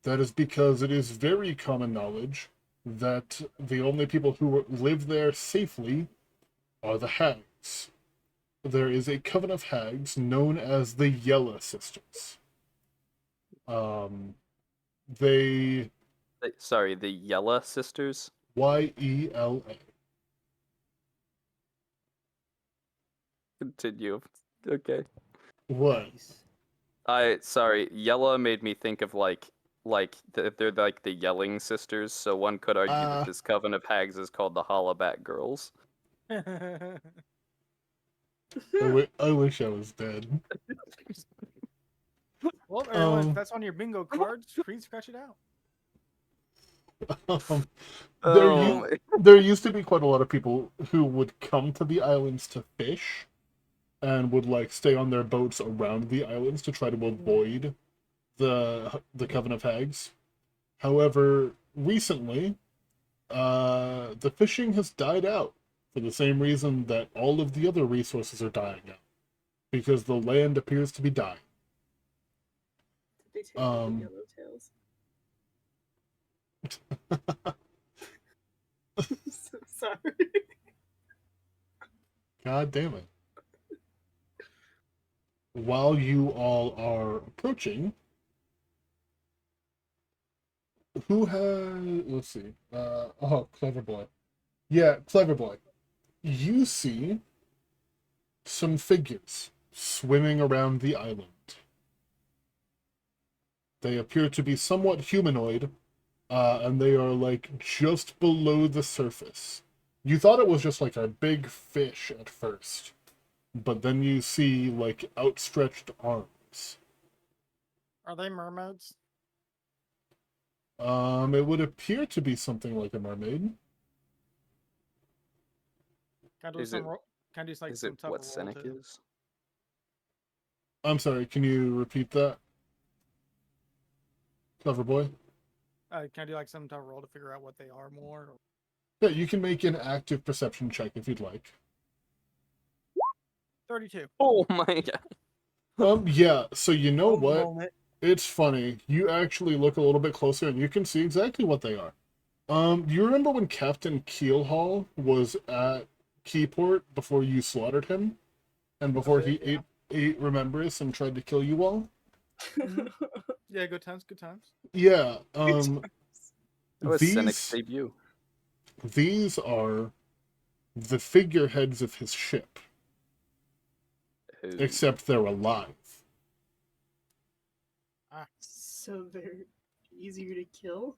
That is because it is very common knowledge that the only people who live there safely are the hags. There is a coven of hags known as the Yella Sisters. They Sorry, the Yella sisters. Yela. Continue. Okay. What? Nice. Sorry, Yella made me think of they're like the yelling sisters, so one could argue that this coven of hags is called the Hollaback Girls. I wish I was dead. Well, everyone, if Um, that's on your bingo cards, please scratch it out. um, Oh my. there used to be quite a lot of people who would come to the islands to fish and would like stay on their boats around the islands to try to avoid the Coven of Hags. However, recently, the fishing has died out for the same reason that all of the other resources are dying out, because the land appears to be dying. Did they take Um, the yellow tails? So sorry. God damn it. While you all are approaching, who has, let's see, Clever Boy. Yeah, Clever Boy. You see some figures swimming around the island. They appear to be somewhat humanoid, and they are like just below the surface. You thought it was just like a big fish at first, but then you see like outstretched arms. Are they mermaids? It would appear to be something like a mermaid. Can I do Is some? it- Can I do like Is some it type what of roll Senec to? is? I'm sorry, can you repeat that? Clever Boy? Can I do like some type of roll to figure out what they are more? Or... Yeah, you can make an active perception check if you'd like. 32. Oh my god. Yeah, so you know Hold a what? moment. It's funny. You actually look a little bit closer and you can see exactly what they are. Do you remember when Captain Keelhaul was at Keyport before you slaughtered him? And before he ate Remembrance and tried to kill you all? Yeah, good times, good times. Yeah, That was Senec's these debut. these are the figureheads of his ship, Who- except they're alive. So they're easier to kill?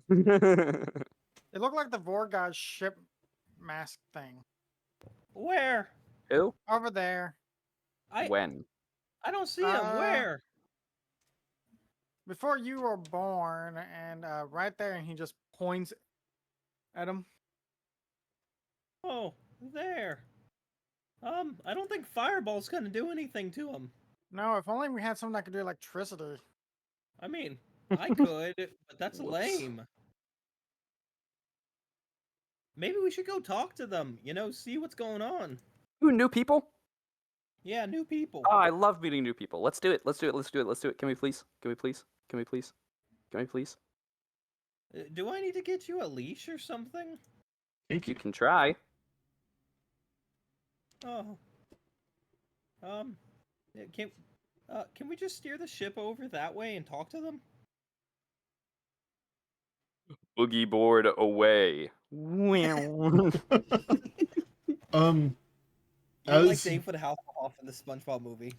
It looked like the Vorgod ship mask thing. Where? Who? Over there. When? I don't see him. Where? Before you were born, and right there, and he just points at him. Oh, there. I don't think Fireball's gonna do anything to him. No, if only we had something that could do electricity. I mean, I could, but that's Whoops. lame. Maybe we should go talk to them, see what's going on. Who, new people? Yeah, new people. Oh, I love meeting new people. Let's do it. Let's do it. Let's do it. Let's do it. Can we please? Can we please? Can we please? Can we please? Do I need to get you a leash or something? Thank You you. can try. Oh. Yeah, can we just steer the ship over that way and talk to them? Boogie board away. You're like As David Hasselhoff in the SpongeBob movie.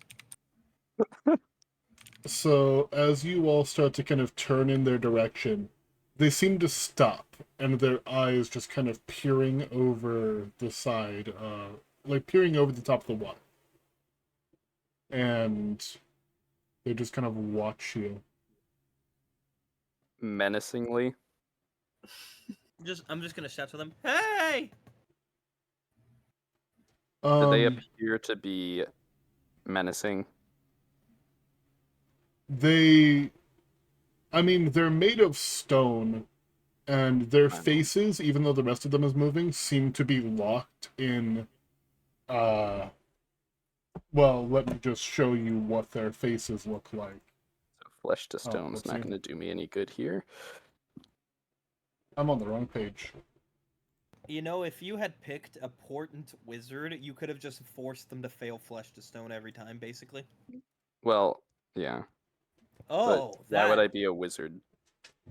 so as you all start to kind of turn in their direction, they seem to stop, and their eyes just kind of peering over the side, like peering over the top of the water. And they just kind of watch you. Menacingly. I'm just gonna shout to them, "Hey!" Do they Um, appear to be menacing? I mean, they're made of stone, and their I know. faces, even though the rest of them is moving, seem to be locked in, well, let me just show you what their faces look like. So flesh to stone's let's not see. going to do me any good here. I'm on the wrong page. If you had picked a portent wizard, you could have just forced them to fail flesh to stone every time, basically. Well, yeah. Oh, But why would I be a wizard?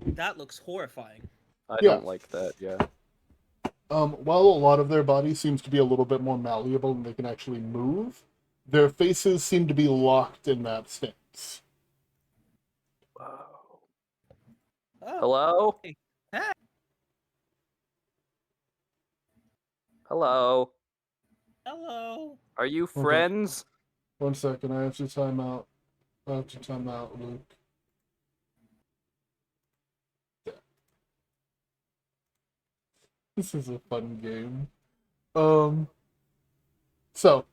That looks horrifying. I Yeah. don't like that. Yeah. While a lot of their body seems to be a little bit more malleable and they can actually move, their faces seem to be locked in that stance. Whoa. Oh, Hello. hey. Hey. Hello. Hello. Are you Hold on. friends? 1 second, I have to time out. I have to time out, Luke. This is a fun game. So,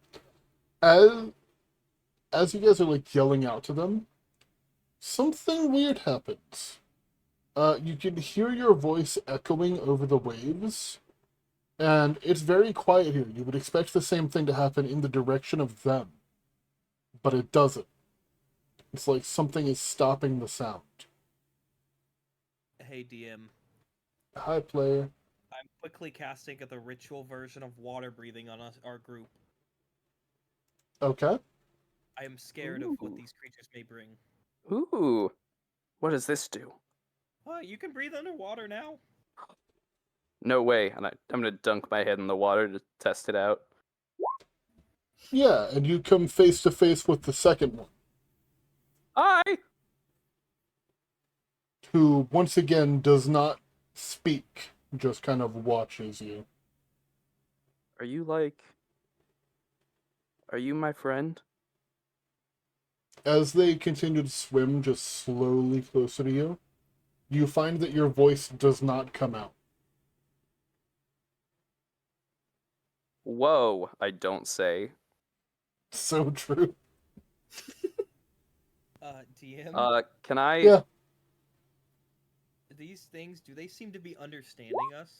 as you guys are like yelling out to them, something weird happens. You can hear your voice echoing over the waves, and it's very quiet here. You would expect the same thing to happen in the direction of them, but it doesn't. It's like something is stopping the sound. Hey, DM. Hi, player. I'm quickly casting the ritual version of water breathing on our group. Okay. I am scared of what Ooh. these creatures may bring. Ooh. What does this do? You can breathe underwater now. No way. And I'm gonna dunk my head in the water to test it out. Yeah, and you come face to face with the second one, Hi. who once again does not speak, just kind of watches you. Are you like? Are you my friend? As they continue to swim just slowly closer to you, you find that your voice does not come out. Whoa. I don't say. So true. DM. Can I? Yeah. These things, do they seem to be understanding us?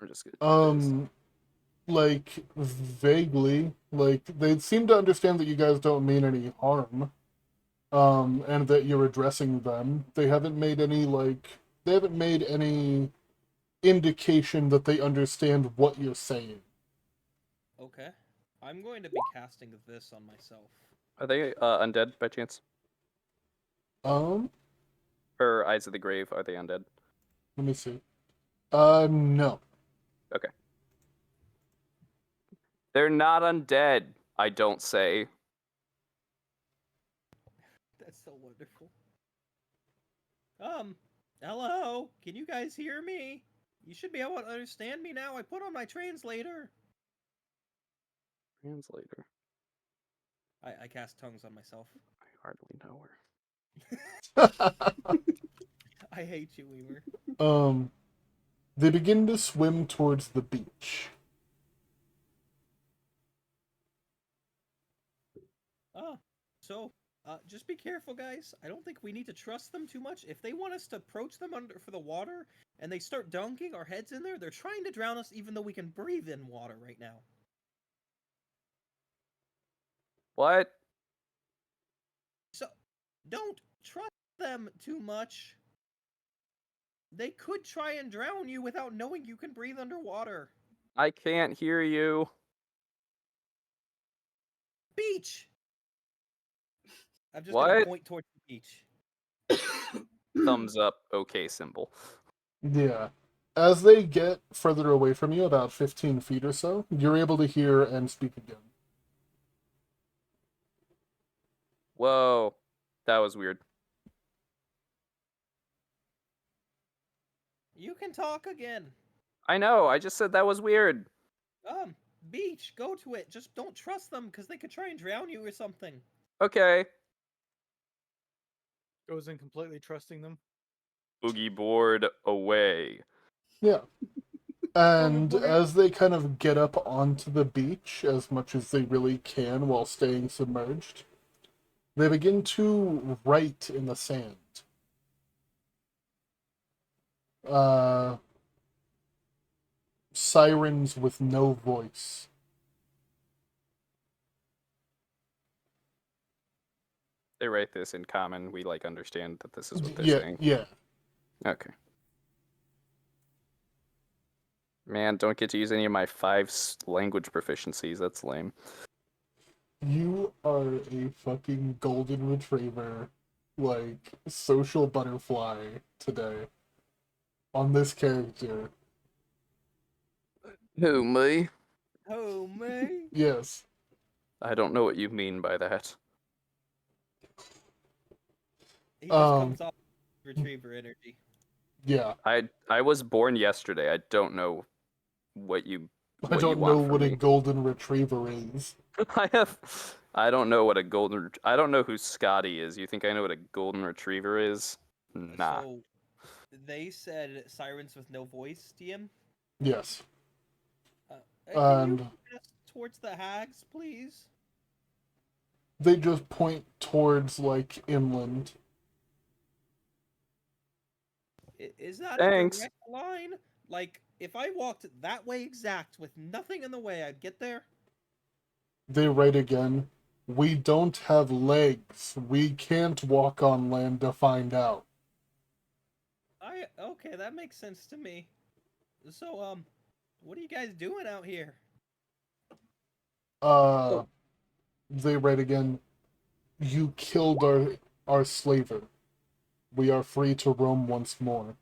I'm just gonna do this. Like, vaguely. Like, they seem to understand that you guys don't mean any harm. And that you're addressing them. They haven't made any, indication that they understand what you're saying. Okay. I'm going to be casting this on myself. Are they undead by chance? Um, Or Eyes of the Grave? Are they undead? Let me see. No. Okay. They're not undead. I don't say. That's so wonderful. Hello? Can you guys hear me? You should be able to understand me now. I put on my translator. Translator. I cast tongues on myself. I hardly know her. I hate you, Weimer. They begin to swim towards the beach. So, just be careful, guys. I don't think we need to trust them too much. If they want us to approach them under for the water and they start dunking our heads in there, they're trying to drown us even though we can breathe in water right now. What? So, don't trust them too much. They could try and drown you without knowing you can breathe underwater. I can't hear you. Beach! I'm just What? gonna point towards the beach. Thumbs up, okay symbol. Yeah. As they get further away from you, about 15 feet or so, you're able to hear and speak again. Whoa. That was weird. You can talk again. I know, I just said that was weird. Beach, go to it. Just don't trust them because they could try and drown you or something. Okay. Goes in completely trusting them. Boogie board away. Yeah. And Booger. as they kind of get up onto the beach as much as they really can while staying submerged, they begin to write in the sand. Sirens with no voice. They write this in common. We like understand that this is what they're Yeah, saying. yeah. Okay. Man, don't get to use any of my 5 language proficiencies. That's lame. You are a fucking golden retriever. like social butterfly today on this character. Who, me? Oh me. Yes. I don't know what you mean by that. He just Um, comes off retriever energy. Yeah. I was born yesterday. I don't know what you I what you don't know want from what a me. golden retriever is. I don't know what a I don't know who Scotty is. You think I know what a golden retriever is? Nah. So they said sirens with no voice, DM. Yes. Can you And point us towards the hags, please? they just point towards, like, inland. Is that a Thanks. direct line? Like, if I walked that way exact with nothing in the way, I'd get there? They write again. We don't have legs. We can't walk on land to find out. Okay, that makes sense to me. So, what are you guys doing out here? Oh. They write again. You killed our slaver. We are free to roam once more.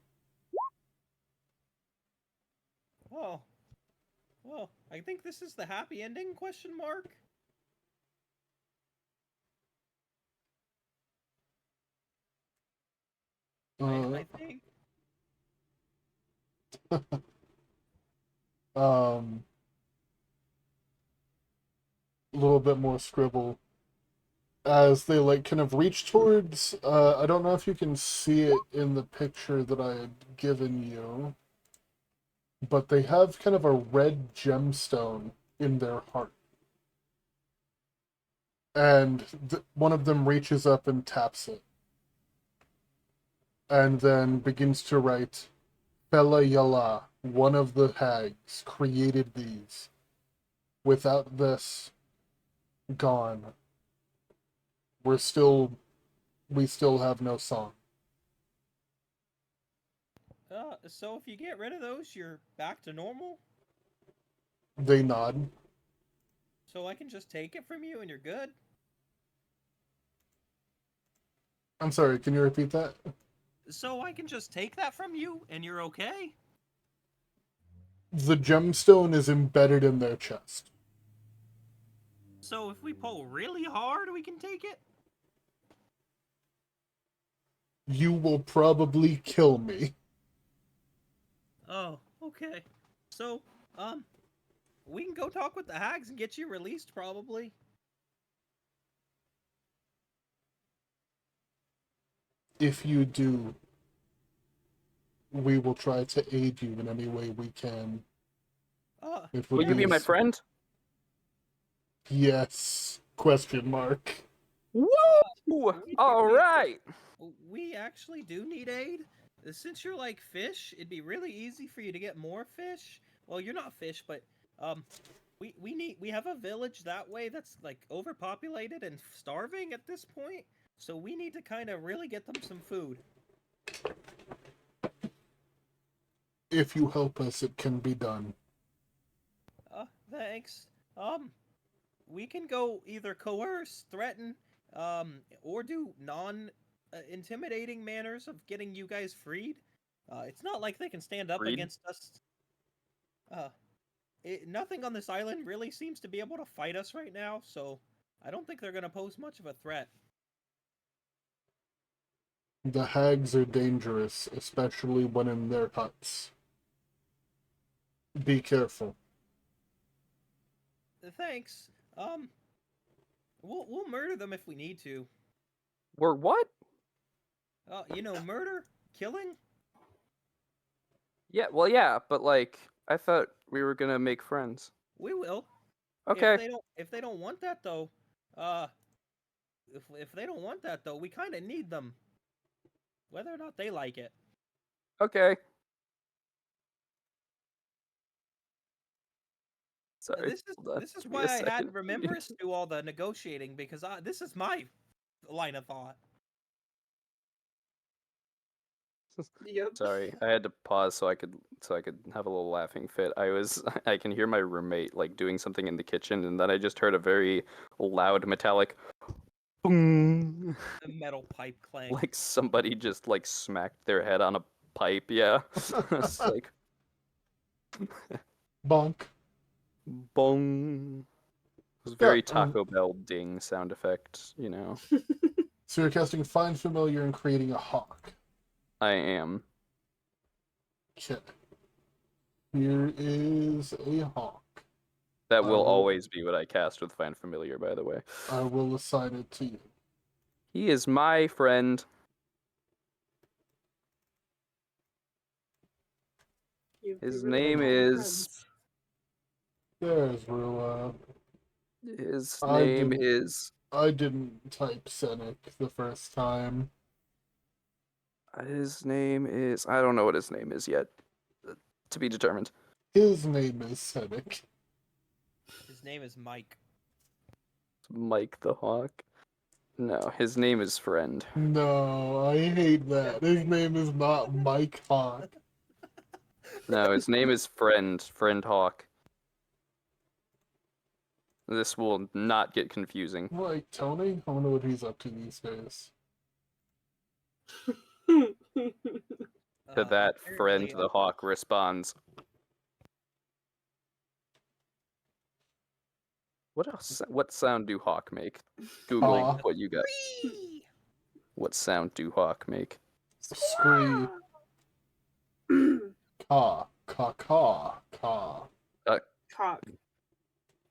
Oh, well, I think this is the happy ending? Question mark. I think. A little bit more scribble as they like kind of reach towards I don't know if you can see it in the picture that I had given you, but they have kind of a red gemstone in their heart. And one of them reaches up and taps it. And then begins to write, Fela Yala, one of the hags, created these. Without this, gone. We still have no song. So if you get rid of those, you're back to normal? They nod. So I can just take it from you and you're good? I'm sorry, can you repeat that? So I can just take that from you and you're okay? The gemstone is embedded in their chest. So if we pull really hard, we can take it? You will probably kill me. Oh, okay. So, we can go talk with the hags and get you released, probably. If you do, we will try to aid you in any way we can. It Will would you be my a- friend? Yes. Question mark. Woo! We- All we- right. We actually do need aid. Since you're like fish, it'd be really easy for you to get more fish. Well, you're not fish, but we have a village that way that's like overpopulated and starving at this point. So we need to kind of really get them some food. If you help us, it can be done. Thanks. We can go either coerce, threaten, or do non-intimidating manners of getting you guys freed. It's not like they can stand up Freed? against us. Nothing on this island really seems to be able to fight us right now, so I don't think they're gonna pose much of a threat. The hags are dangerous, especially when in their huts. Be careful. Thanks. We'll murder them if we need to. We're what? Murder, killing. Yeah, well, yeah, but like, I thought we were gonna make friends. We will. Okay. If they don't want that though, if they don't want that though, we kind of need them, whether or not they like it. Okay. Sorry. This is Give me why a I had second. Remembrance do all the negotiating because this is my line of thought. Yep. Sorry, I had to pause so I could have a little laughing fit. I can hear my roommate like doing something in the kitchen, and then I just heard a very loud metallic Boom. The metal pipe clang. Like somebody just like smacked their head on a pipe. Yeah. It's like Bonk. bong. It was Yeah, very Taco Bell ding sound effect. You know. So you're casting Find Familiar and creating a hawk. I am. Okay. Here is a hawk. That I will will- always be what I cast with Find Familiar, by the way. I will assign it to you. He is my friend. You His really name like is- friends. There's Rua. His I name didn't- is. I didn't type Scenic the first time. His name is. I don't know what his name is yet. To be determined. His name is Scenic. His name is Mike. Mike the Hawk. No, his name is Friend. No, I hate that. His name is not Mike Hawk. No, his name is Friend. Friend Hawk. This will not get confusing. Like Tony? I wonder what he's up to these days. To that, Friend apparently, the Hawk responds. What else? What sound do hawk make? Googling Haw. what you got. Whee! What sound do hawk make? Scree. Caw. Caw caw. Caw. Cock.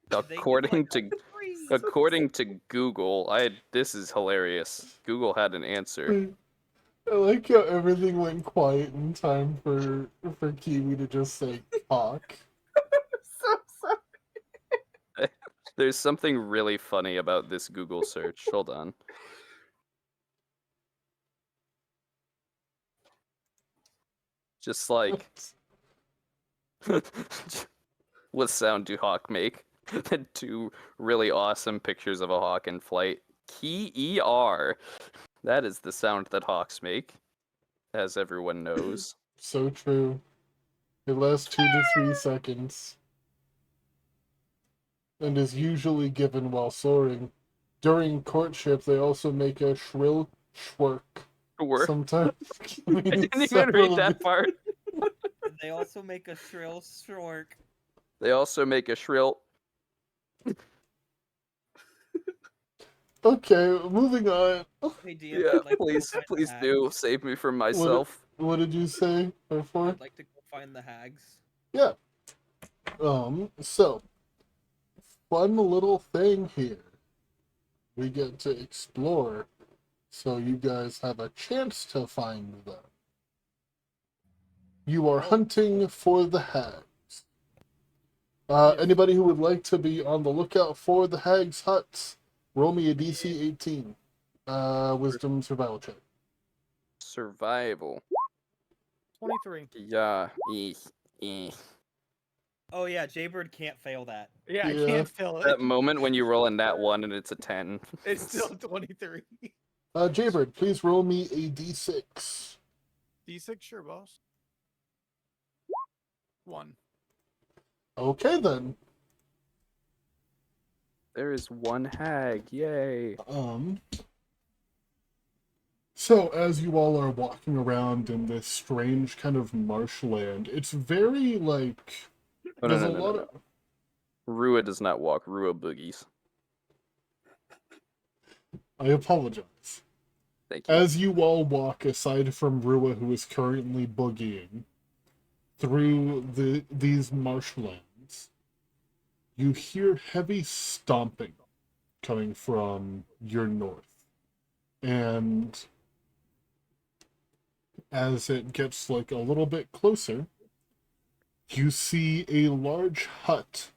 They give According like to a whee! according to Google, this is hilarious. Google had an answer. I like how everything went quiet in time for Kiwi to just say cock. So sorry. There's something really funny about this Google search. Hold on. Just like what sound do hawk make? And two really awesome pictures of a hawk in flight. Key ER. That is the sound that hawks make, as everyone knows. So true. It lasts 2 to 3 seconds. And is usually given while soaring. During courtship, they also make a shrill shwerk. Work. Sometimes. I didn't even read that part. And they also make a shrill shork. They also make a shrill. Okay, moving on. Hey, DM, Yeah, I'd like please, to go find please the do hags. save me from myself. What did you say before? I'd like to go find the hags. Yeah. So, fun little thing here. We get to explore, so you guys have a chance to find them. You are hunting for the hags. Anybody who would like to be on the lookout for the hags' huts, roll me a DC 18. Wisdom survival check. Survival. 23. Yeah. Eh. Oh yeah, Jaybird can't fail that. Yeah, I Yeah. can't fill it. That moment when you roll a nat 1 and it's a 10. It's still 23. Jaybird, please roll me a D6. D6, sure, boss. 1. Okay then. There is one hag. Yay. So as you all are walking around in this strange kind of marshland, it's very like Oh, no, there's no, a no, lot no, of Rua does not walk. Rua boogies. I apologize. Thank you. As you all walk, aside from Rua, who is currently boogieing through these marshlands, you hear heavy stomping coming from your north. And as it gets like a little bit closer, you see a large hut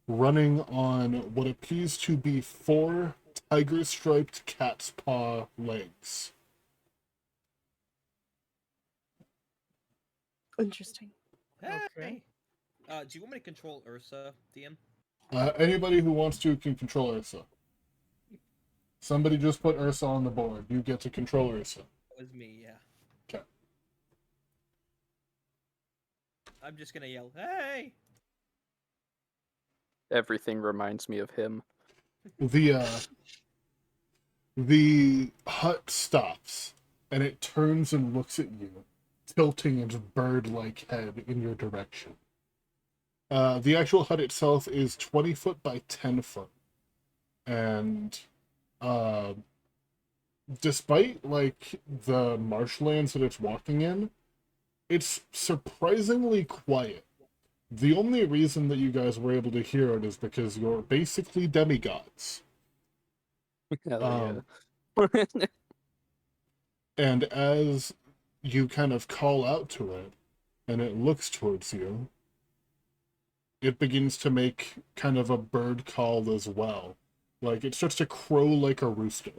running on what appears to be 4 tiger-striped cat's paw legs. Interesting. Hey. Okay. Do you want me to control Ursa, DM? Anybody who wants to can control Ursa. Somebody just put Ursa on the board. You get to control Ursa. That was me, yeah. 'Kay. I'm just gonna yell, hey! Everything reminds me of him. The The hut stops, and it turns and looks at you, tilting its bird-like head in your direction. The actual hut itself is 20 foot by 10 foot. And uh, despite like the marshlands that it's walking in, it's surprisingly quiet. The only reason that you guys were able to hear it is because you're basically demigods. Hell And as you kind of call out to it, and it looks towards you, it begins to make kind of a bird call as well. Like, it starts to crow like a rooster.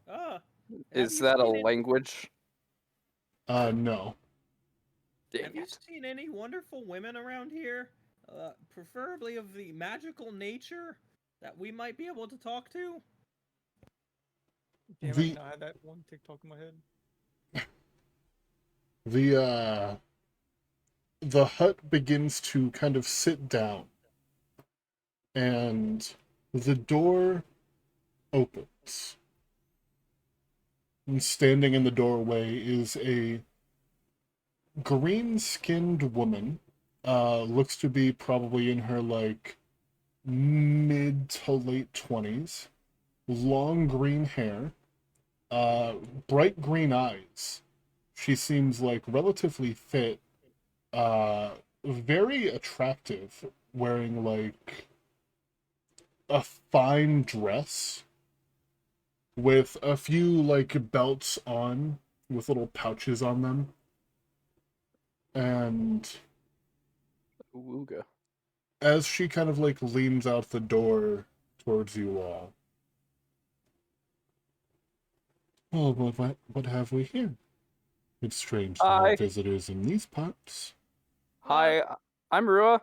Have Is you that a seen any- language? No. Dang Have you it. seen any wonderful women around here? Preferably of the magical nature that we might be able to talk to? Damn The- it, I had that one TikTok in my head. The hut begins to kind of sit down, and the door opens. And standing in the doorway is a green-skinned woman. Looks to be probably in her like mid to late 20s. Long green hair, bright green eyes. She seems like relatively fit, very attractive, wearing like a fine dress with a few like belts on with little pouches on them. And Ooga. as she kind of like leans out the door towards you all. Oh, well, what have we here? It's strange to Hi. have visitors in these parts. Hi, I'm Rua.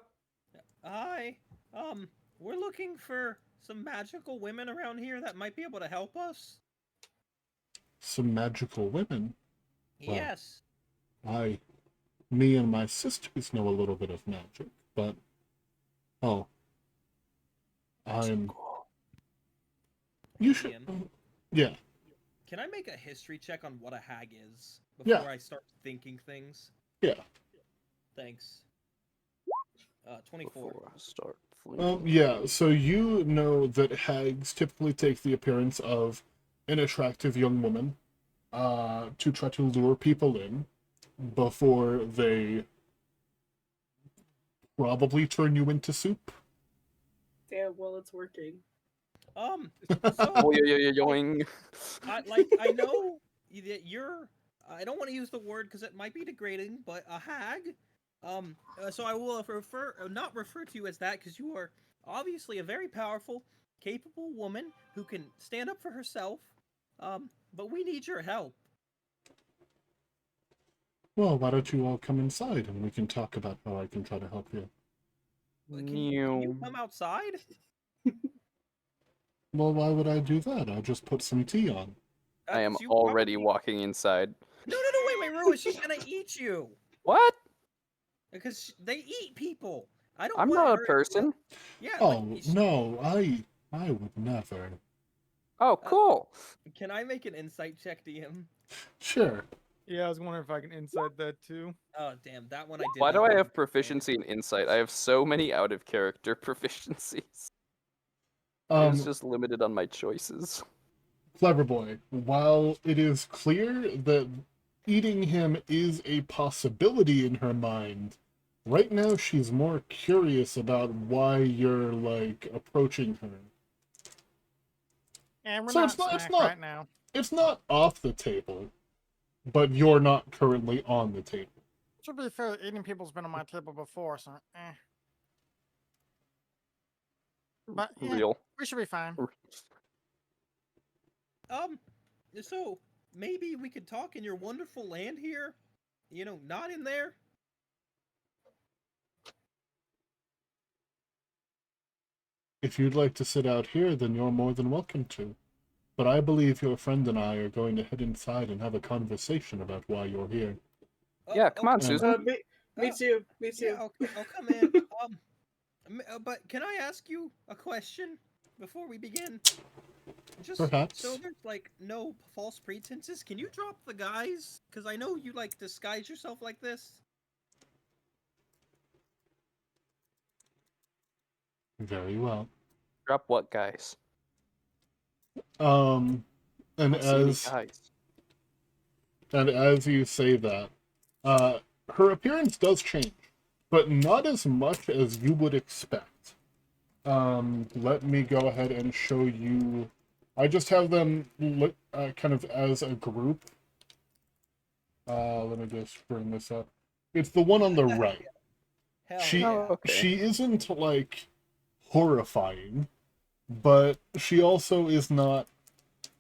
Hi. We're looking for some magical women around here that might be able to help us. Some magical women. Wow. Yes. Me and my sisters know a little bit of magic, but oh, I'm. You should. Ian, Yeah. can I make a history check on what a hag is Yeah. before I start thinking things? Yeah. Thanks. 24. Before I start flinging. Yeah. So you know that hags typically take the appearance of an attractive young woman, to try to lure people in before they probably turn you into soup. Damn, well, it's working. So Oh, yeah, yoing. I know that you're. I don't want to use the word because it might be degrading, but a hag. So I will not refer to you as that because you are obviously a very powerful, capable woman who can stand up for herself. But we need your help. Well, why don't you all come inside and we can talk about how I can try to help you. Can you come outside? Well, why would I do that? I'll just put some tea on. I am 'Cause you already probably- walking inside. No, wait, Rua, she's gonna eat you What? because they eat people. I don't. I'm want not a her- person. Yeah. Oh, like, no, I would never. Oh, cool. Can I make an insight check, DM? Sure. Yeah, I was wondering if I can insight that too. Oh, damn, that one I did. Why do not I have understand. proficiency in insight? I have so many out of character proficiencies. It's just limited on my choices. Clever boy, while it is clear that eating him is a possibility in her mind, right now she's more curious about why you're, like, approaching her. And we're So not it's not- snack right now. It's not off the table, but you're not currently on the table. To be fair, eating people's been on my table before, so But yeah, Real. we should be fine. So maybe we could talk in your wonderful land here. You know, not in there. If you'd like to sit out here, then you're more than welcome to. But I believe your friend and I are going to head inside and have a conversation about why you're here. Yeah, come on, okay. Susan. Me Uh, too. Me too. Yeah, I'll come in. But can I ask you a question before we begin? Just Perhaps. so there's like no false pretenses, can you drop the guys? Because I know you like disguise yourself like this. Very well. Drop what, guys? And I don't see any as guys. and as you say that, her appearance does change, but not as much as you would expect. Let me go ahead and show you. I just have them look kind of as a group. Let me just bring this up. It's the one on the right. Hell She yeah. Oh, okay. she isn't like horrifying, but she also is not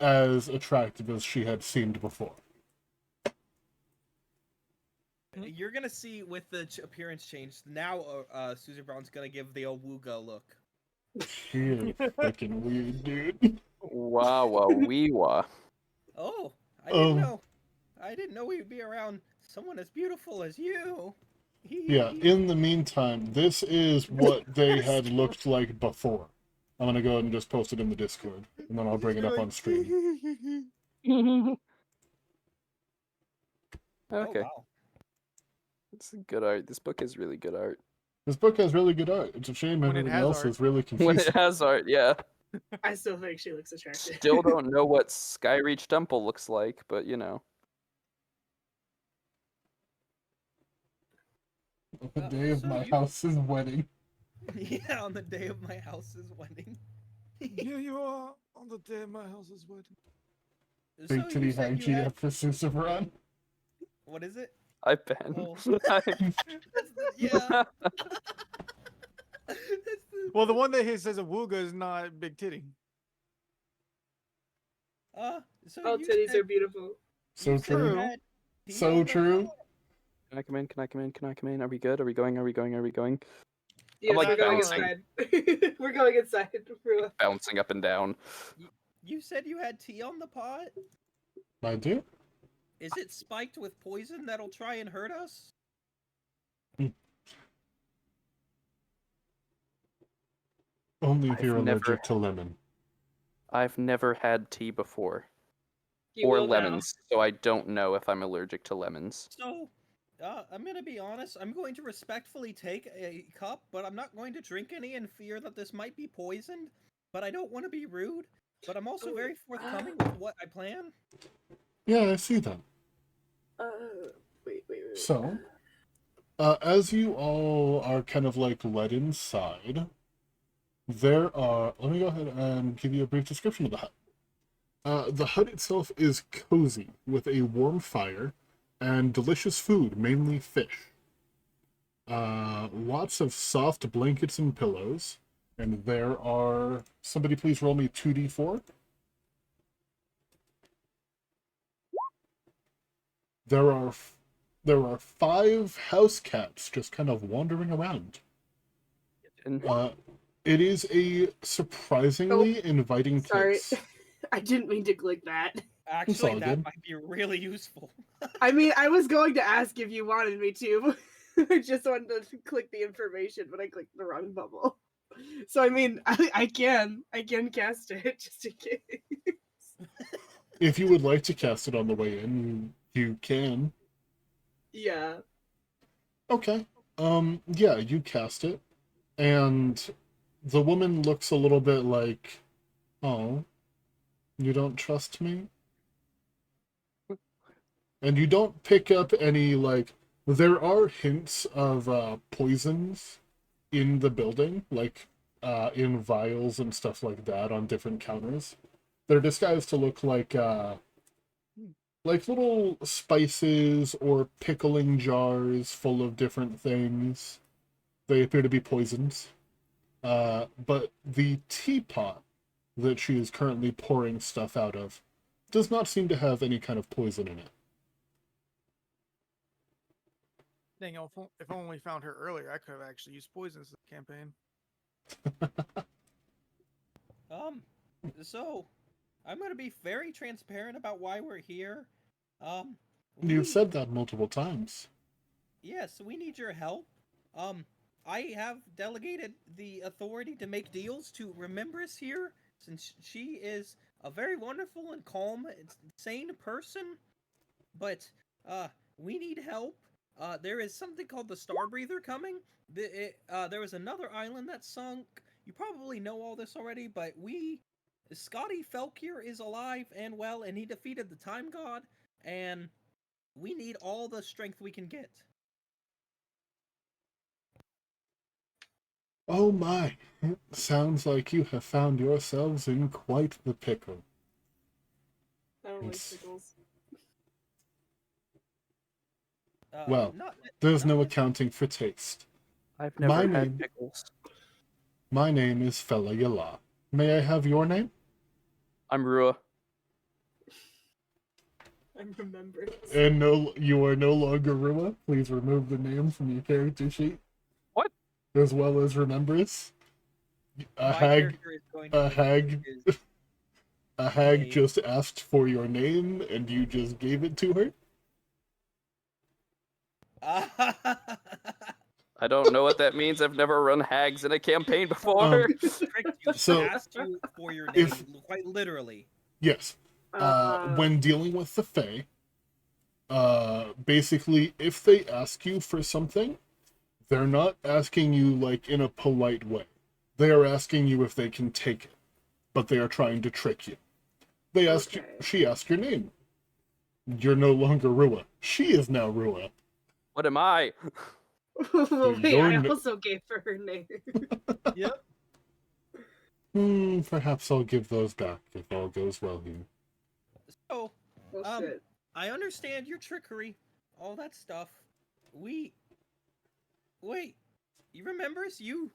as attractive as she had seemed before. You're gonna see with the appearance change now. Susie Brown's gonna give the Awuga look. She is freaking weird, dude. Wow, wow, wee wah. Oh, I didn't Um, know. I didn't know we'd be around someone as beautiful as you. Yeah, in the meantime, this is what they had looked like before. I'm gonna go ahead and just post it in the Discord, and then I'll bring it up on stream. Oh, Okay, wow. it's good art. This book is really good art. This book has really good art. It's a shame When it everything has else art. is really When confusing. it has art, yeah. I still think she looks attractive. Still don't know what Skyreach Temple looks like, but you know. The day of So my you- house's wedding. Yeah, on the day of my house's wedding. Here you are on the day of my house's wedding. So Big titty you said high you had... GF for Susaran. What is it? I've been. Oh. Yeah. That's the... Well, the one that he says Awuga is not big titty. So All you titties said, are beautiful. So you said you true. had tea So on the true. pot? Can I come in? Can I come in? Can I come in? Are we good? Are we going? Are we going? Are we going? Yes, like we're going bouncing. inside. We're going inside. Bouncing up and down. You said you had tea on the pot? I do? Is it spiked with poison that'll try and hurt us? Only if I've you're never- allergic to lemon. I've never had tea before. You Or will now. lemons, so I don't know if I'm allergic to lemons. So, I'm gonna be honest. I'm going to respectfully take a cup, but I'm not going to drink any in fear that this might be poisoned. But I don't want to be rude. But I'm also very forthcoming with what I plan. Yeah, I see that. Wait. So, as you all are kind of like led inside, there are. Let me go ahead and give you a brief description of the hut. The hut itself is cozy with a warm fire and delicious food, mainly fish. Lots of soft blankets and pillows, and there are. Somebody please roll me 2d4. There are 5 house cats just kind of wandering around. And It is a surprisingly inviting Sorry. place. I didn't mean to click that. Actually, all that good. might be really useful. I mean, I was going to ask if you wanted me to. I just wanted to click the information, but I clicked the wrong bubble. So I mean, I can cast it just in case. If you would like to cast it on the way in, you can. Yeah. Okay. Yeah, you cast it, and the woman looks a little bit like, "Oh, you don't trust me?" And you don't pick up any, like, there are hints of poisons in the building, like in vials and stuff like that on different counters. They're disguised to look like little spices or pickling jars full of different things. They appear to be poisons. But the teapot that she is currently pouring stuff out of does not seem to have any kind of poison in it. Dang, if I only found her earlier, I could have actually used poisons in the campaign. So I'm gonna be very transparent about why we're here. You've said that multiple times. Yes, we need your help. I have delegated the authority to make deals to Remembress here, since she is a very wonderful and calm and sane person. But we need help. There is something called the Star Breather coming. There was another island that sunk. You probably know all this already, but Scotty Felkier is alive and well, and he defeated the Time God, and we need all the strength we can get. Oh my, it sounds like you have found yourselves in quite the pickle. I don't like It's- pickles. Well, Not, There's not no nec- accounting for taste. I've My never had name- pickles. My name is Fella Yala. May I have your name? I'm Rua. I remember it. And no, you are no longer Rua. Please remove the name from your character sheet. What? As well as Remembrance. A my hag, character is going to a hag, is- a hag Name. just asked for your name, and you just gave it to her. I don't know what that means. I've never run hags in a campaign before. tricked you. So, Asked you for your name, if- quite literally. Yes. When dealing with the Fae, basically, if they ask you for something, they're not asking you like in a polite way. They are asking you if they can take it, but they are trying to trick you. They asked you. Okay. She asked your name. You're no longer Rua. She is now Rua. What am I? Well, wait, You're I no- also gave her her name. Yep. Perhaps I'll give those back if all goes well here. So, Oh shit. I understand your trickery, all that stuff. Wait, you remember us? You?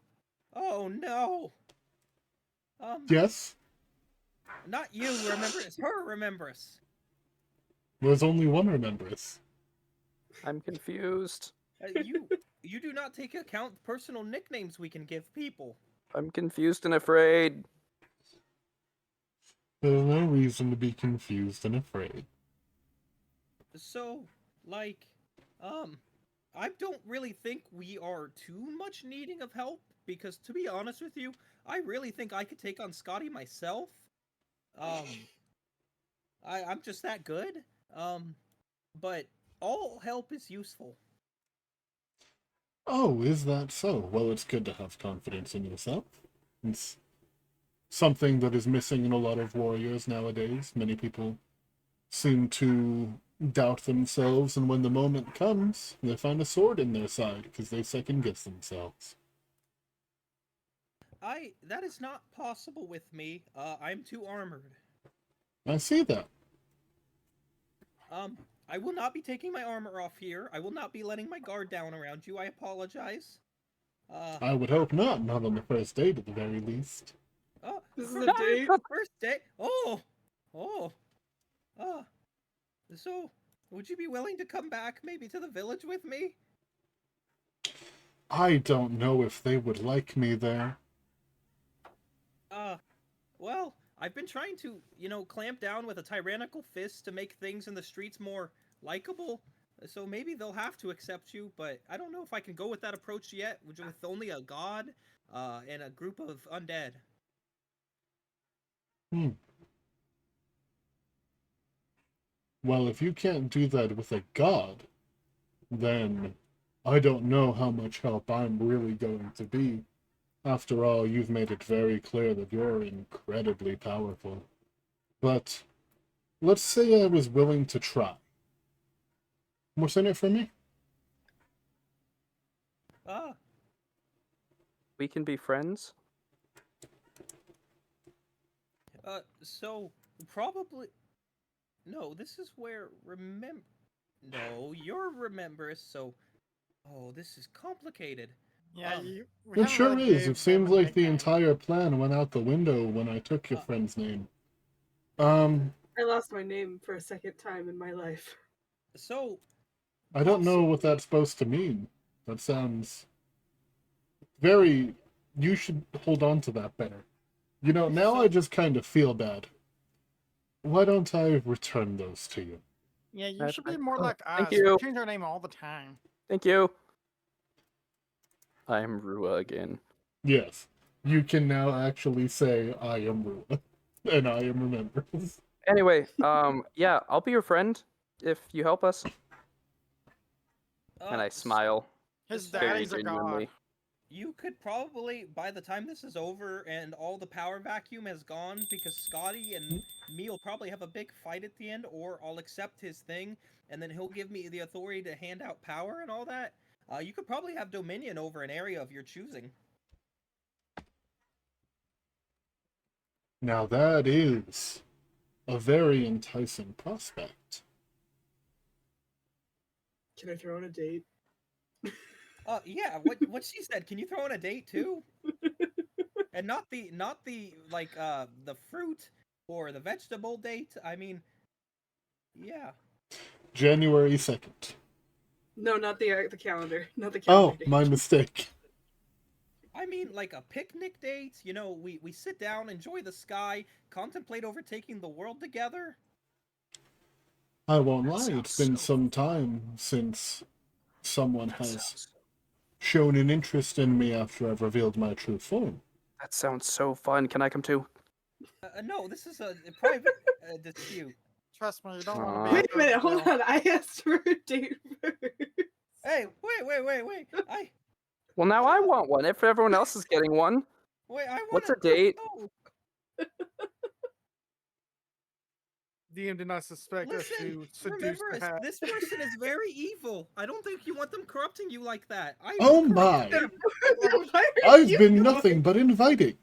Oh no. Yes, Not you. Remember us. Her. Remember us. there's only one Remembrance. I'm confused. You do not take account personal nicknames we can give people. I'm confused and afraid. There's no reason to be confused and afraid. So, like, I don't really think we are too much needing of help, because to be honest with you, I really think I could take on Scotty myself. I'm just that good. But all help is useful. Oh, is that so? Well, it's good to have confidence in yourself. It's something that is missing in a lot of warriors nowadays. Many people seem to doubt themselves, and when the moment comes, they find a sword in their side because they second guess themselves. That is not possible with me. I'm too armored. I see that. I will not be taking my armor off here. I will not be letting my guard down around you. I apologize. I would hope not, not on the first date at the very least. Oh, This is fir- a date? First date. Oh. So, would you be willing to come back maybe to the village with me? I don't know if they would like me there. Well, I've been trying to, clamp down with a tyrannical fist to make things in the streets more likable. So maybe they'll have to accept you, but I don't know if I can go with that approach yet, with only a god, and a group of undead. Well, if you can't do that with a god, then I don't know how much help I'm really going to be. After all, you've made it very clear that you're incredibly powerful. But let's say I was willing to try. What's in it for me? We can be friends. So probably no. This is where No, you're remember. So, this is complicated. Yeah, Um, we It haven't sure really is. gave It seems them a like the nickname. entire plan went out the window when I took your friend's name. I lost my name for a second time in my life. So I don't know what that's supposed to mean. That sounds very... You should hold on to that better. You know, now I just kind of feel bad. Why don't I return those to you? Yeah, you should be more like us. Thank We you. change our name all the time. Thank you. I'm Rua again. Yes. You can now actually say, I am Rua. And I am remembers. Anyway, yeah, I'll be your friend if you help us. And I smile His So very daddy's a god. genuinely. You could probably, by the time this is over and all the power vacuum has gone, because Scotty and me will probably have a big fight at the end, or I'll accept his thing, and then he'll give me the authority to hand out power and all that. You could probably have dominion over an area of your choosing. Now that is a very enticing prospect. Can I throw in a date? Yeah, what she said. Can you throw in a date too? And not the like the fruit or the vegetable date. I mean, yeah. January 2nd. No, not the calendar. Not the Oh, calendar date. my mistake. I mean, like a picnic date. You know, we sit down, enjoy the sky, contemplate overtaking the world together. I won't That lie, sounds it's been so some time since someone That has sounds, shown an interest in me after I've revealed my true form. that sounds so fun. Can I come too? No, this is a private dispute. Trust me, you don't Aw. want to be. Wait a minute, hold on. I asked for a date first. Hey, wait! Well, now I want one. If everyone else is getting one, Wait, I want. what's a date? Oh, DM did not suspect us listen. to seduce Remember, the hat. this person is very evil. I don't think you want them corrupting you like that. I Oh will corrupt my. them. Why are I've you been going- nothing but inviting.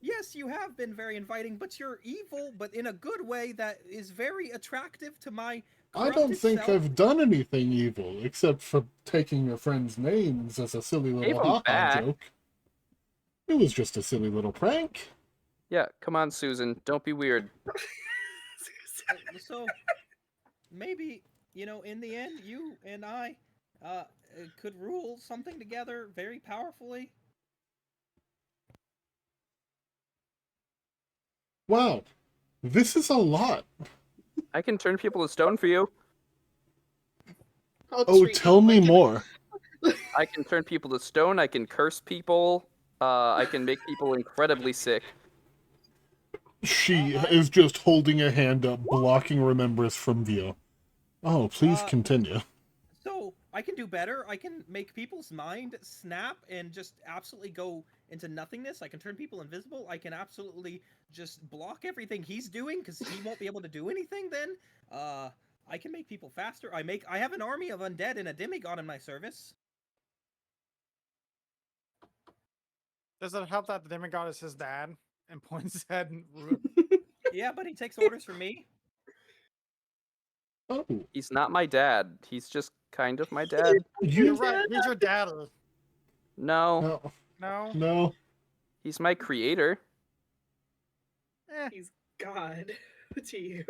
Yes, you have been very inviting, but you're evil, but in a good way that is very attractive to my I don't corrupted think self. I've done anything evil, except for taking your friend's names as a silly Gave little 'em ha-ha back. joke. It was just a silly little prank. Yeah, come on, Susan. Don't be weird. So maybe, you know, in the end, you and I could rule something together very powerfully. Wow, this is a lot. I can turn people to stone for you. I'll Oh, treat tell you me like more. I can turn people to stone. I can curse people. I can make people incredibly sick. She is just holding a hand up, blocking remembrance from view. Oh, please Uh, continue. So I can do better. I can make people's mind snap and just absolutely go into nothingness. I can turn people invisible. I can absolutely just block everything he's doing because he won't be able to do anything then. I can make people faster. I have an army of undead and a demigod in my service. Does it help that the demigod is his dad and points his head and Yeah, but he takes orders from me. Oh, He's not my dad. He's just kind of my dad. You're you right. He's your daddy. No, no, No. no. he's my creator. He's God to you.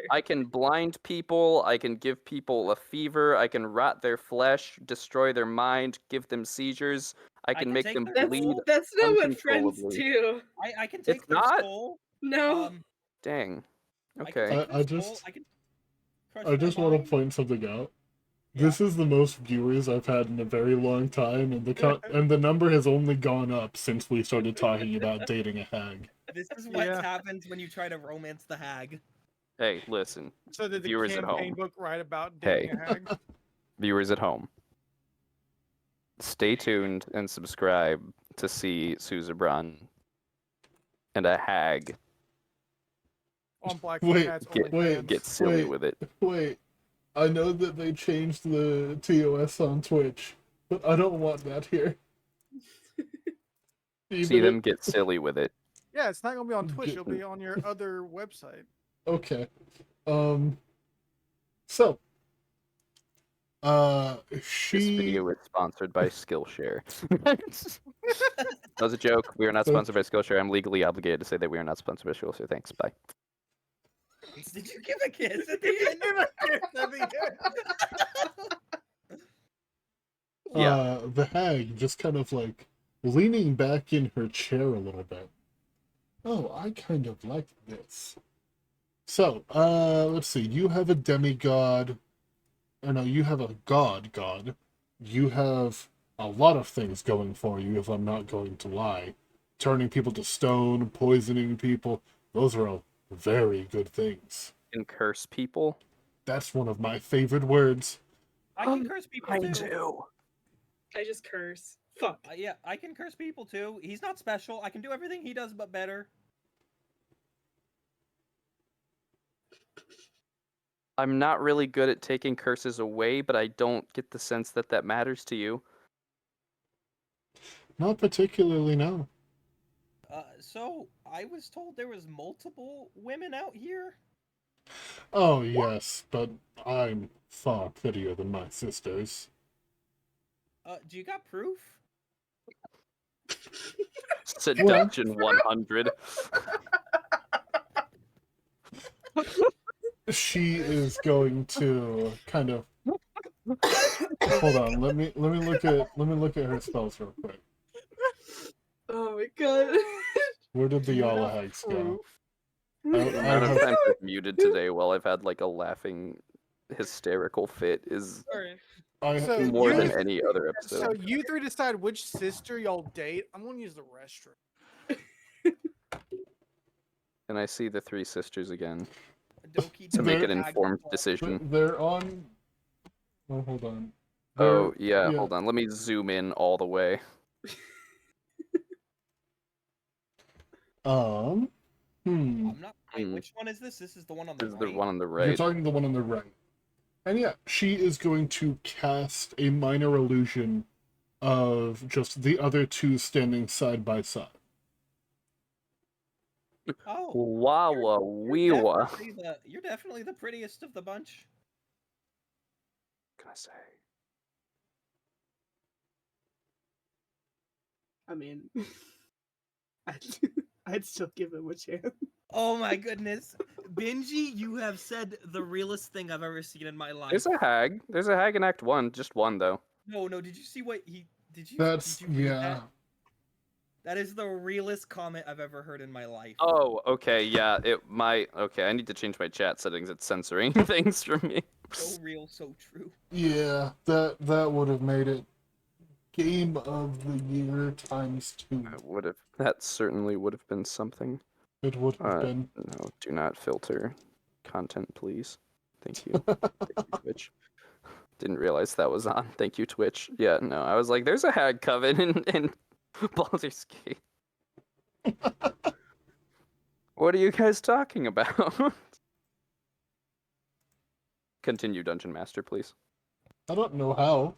I can blind people. I can give people a fever. I can rot their flesh, destroy their mind, give them seizures. I can can make take them their bleed. soul. That's not what friends uncontrollably. do. I can take It's their not? soul. No. Dang. I can Okay. take their I soul. just- I can crush I their just want to mind. point something out. Yeah. This is the most viewers I've had in a very long time, and and the number has only gone up since we started talking about dating a hag. This is what Yeah. happens when you try to romance the hag. Hey, listen. So did the Viewers at campaign home. book write about Hey. dating a hag? Viewers at home. Stay tuned and subscribe to see Suzebron and a hag On Black Wait, Cat's get- OnlyFans. get silly wait. with it. Wait, I know that they changed the TOS on Twitch, but I don't want that here. See Even them if- get silly with it. Yeah, it's not gonna be on Twitch. Get- It'll be on your other website. Okay. So. This She. video is sponsored by Skillshare. That was a joke. We are not sponsored by Skillshare. I'm legally obligated to say that we are not sponsored by Skillshare. Thanks. Bye. Did you give a kiss at the end? Yeah. The hag just kind of like leaning back in her chair a little bit. Oh, I kind of like this. So, let's see. You have a demigod. Or no, you have a god. You have a lot of things going for you, if I'm not going to lie. Turning people to stone, poisoning people, those are all very good things. And curse people. That's one of my favorite words. I can curse people too. do. I just curse. Fuck. Yeah, I can curse people too. He's not special. I can do everything he does, but better. I'm not really good at taking curses away, but I don't get the sense that that matters to you. Not particularly, no. So I was told there was multiple women out here. Oh, yes, but I'm far prettier than my sisters. Do you got proof? Seduction 100. She is going to kind of hold on. Let me look at her spells real quick. Oh my god. Where did the Do you Yala have hags go? The amount of have- times I've muted today while I've had like a laughing, hysterical fit is Sorry. So more you- than any other So episode. you three decide which sister y'all date. I'm gonna use the restroom. And I see the three sisters again Doki to make an Doki informed Agapon. decision. They're on. Oh, hold on. Oh, They're- yeah, hold on. Let me zoom in all the way. Hmm. I'm not. Wait, Hmm. which one is this? This is the one on the This is right. the one on the You're right. talking the one on the right. And yeah, she is going to cast a minor illusion of just the other two standing side by side. Oh, Wawa weewa. you're definitely the prettiest of the bunch. Can I say? I mean, I'd, I'd still give him a chance. Oh my goodness, Benji, you have said the realest thing I've ever seen in my life. There's a hag. There's a hag in Act 1. Just one, though. No, did you see what he? Did you? That's did you read yeah. That? That is the realest comment I've ever heard in my life. Oh, okay, yeah. Okay, I need to change my chat settings. It's censoring things for me. So real, so true. Yeah, that would have made it game of the year ×2. That certainly would have been something. It would have Uh, been. No, do not filter content, please. Thank you. Thank you, Twitch. Didn't realize that was on. Thank you, Twitch. Yeah, no, I was like, there's a hag coven in Baldur's Gate. What are you guys talking about? Continue, Dungeon Master, please. I don't know how.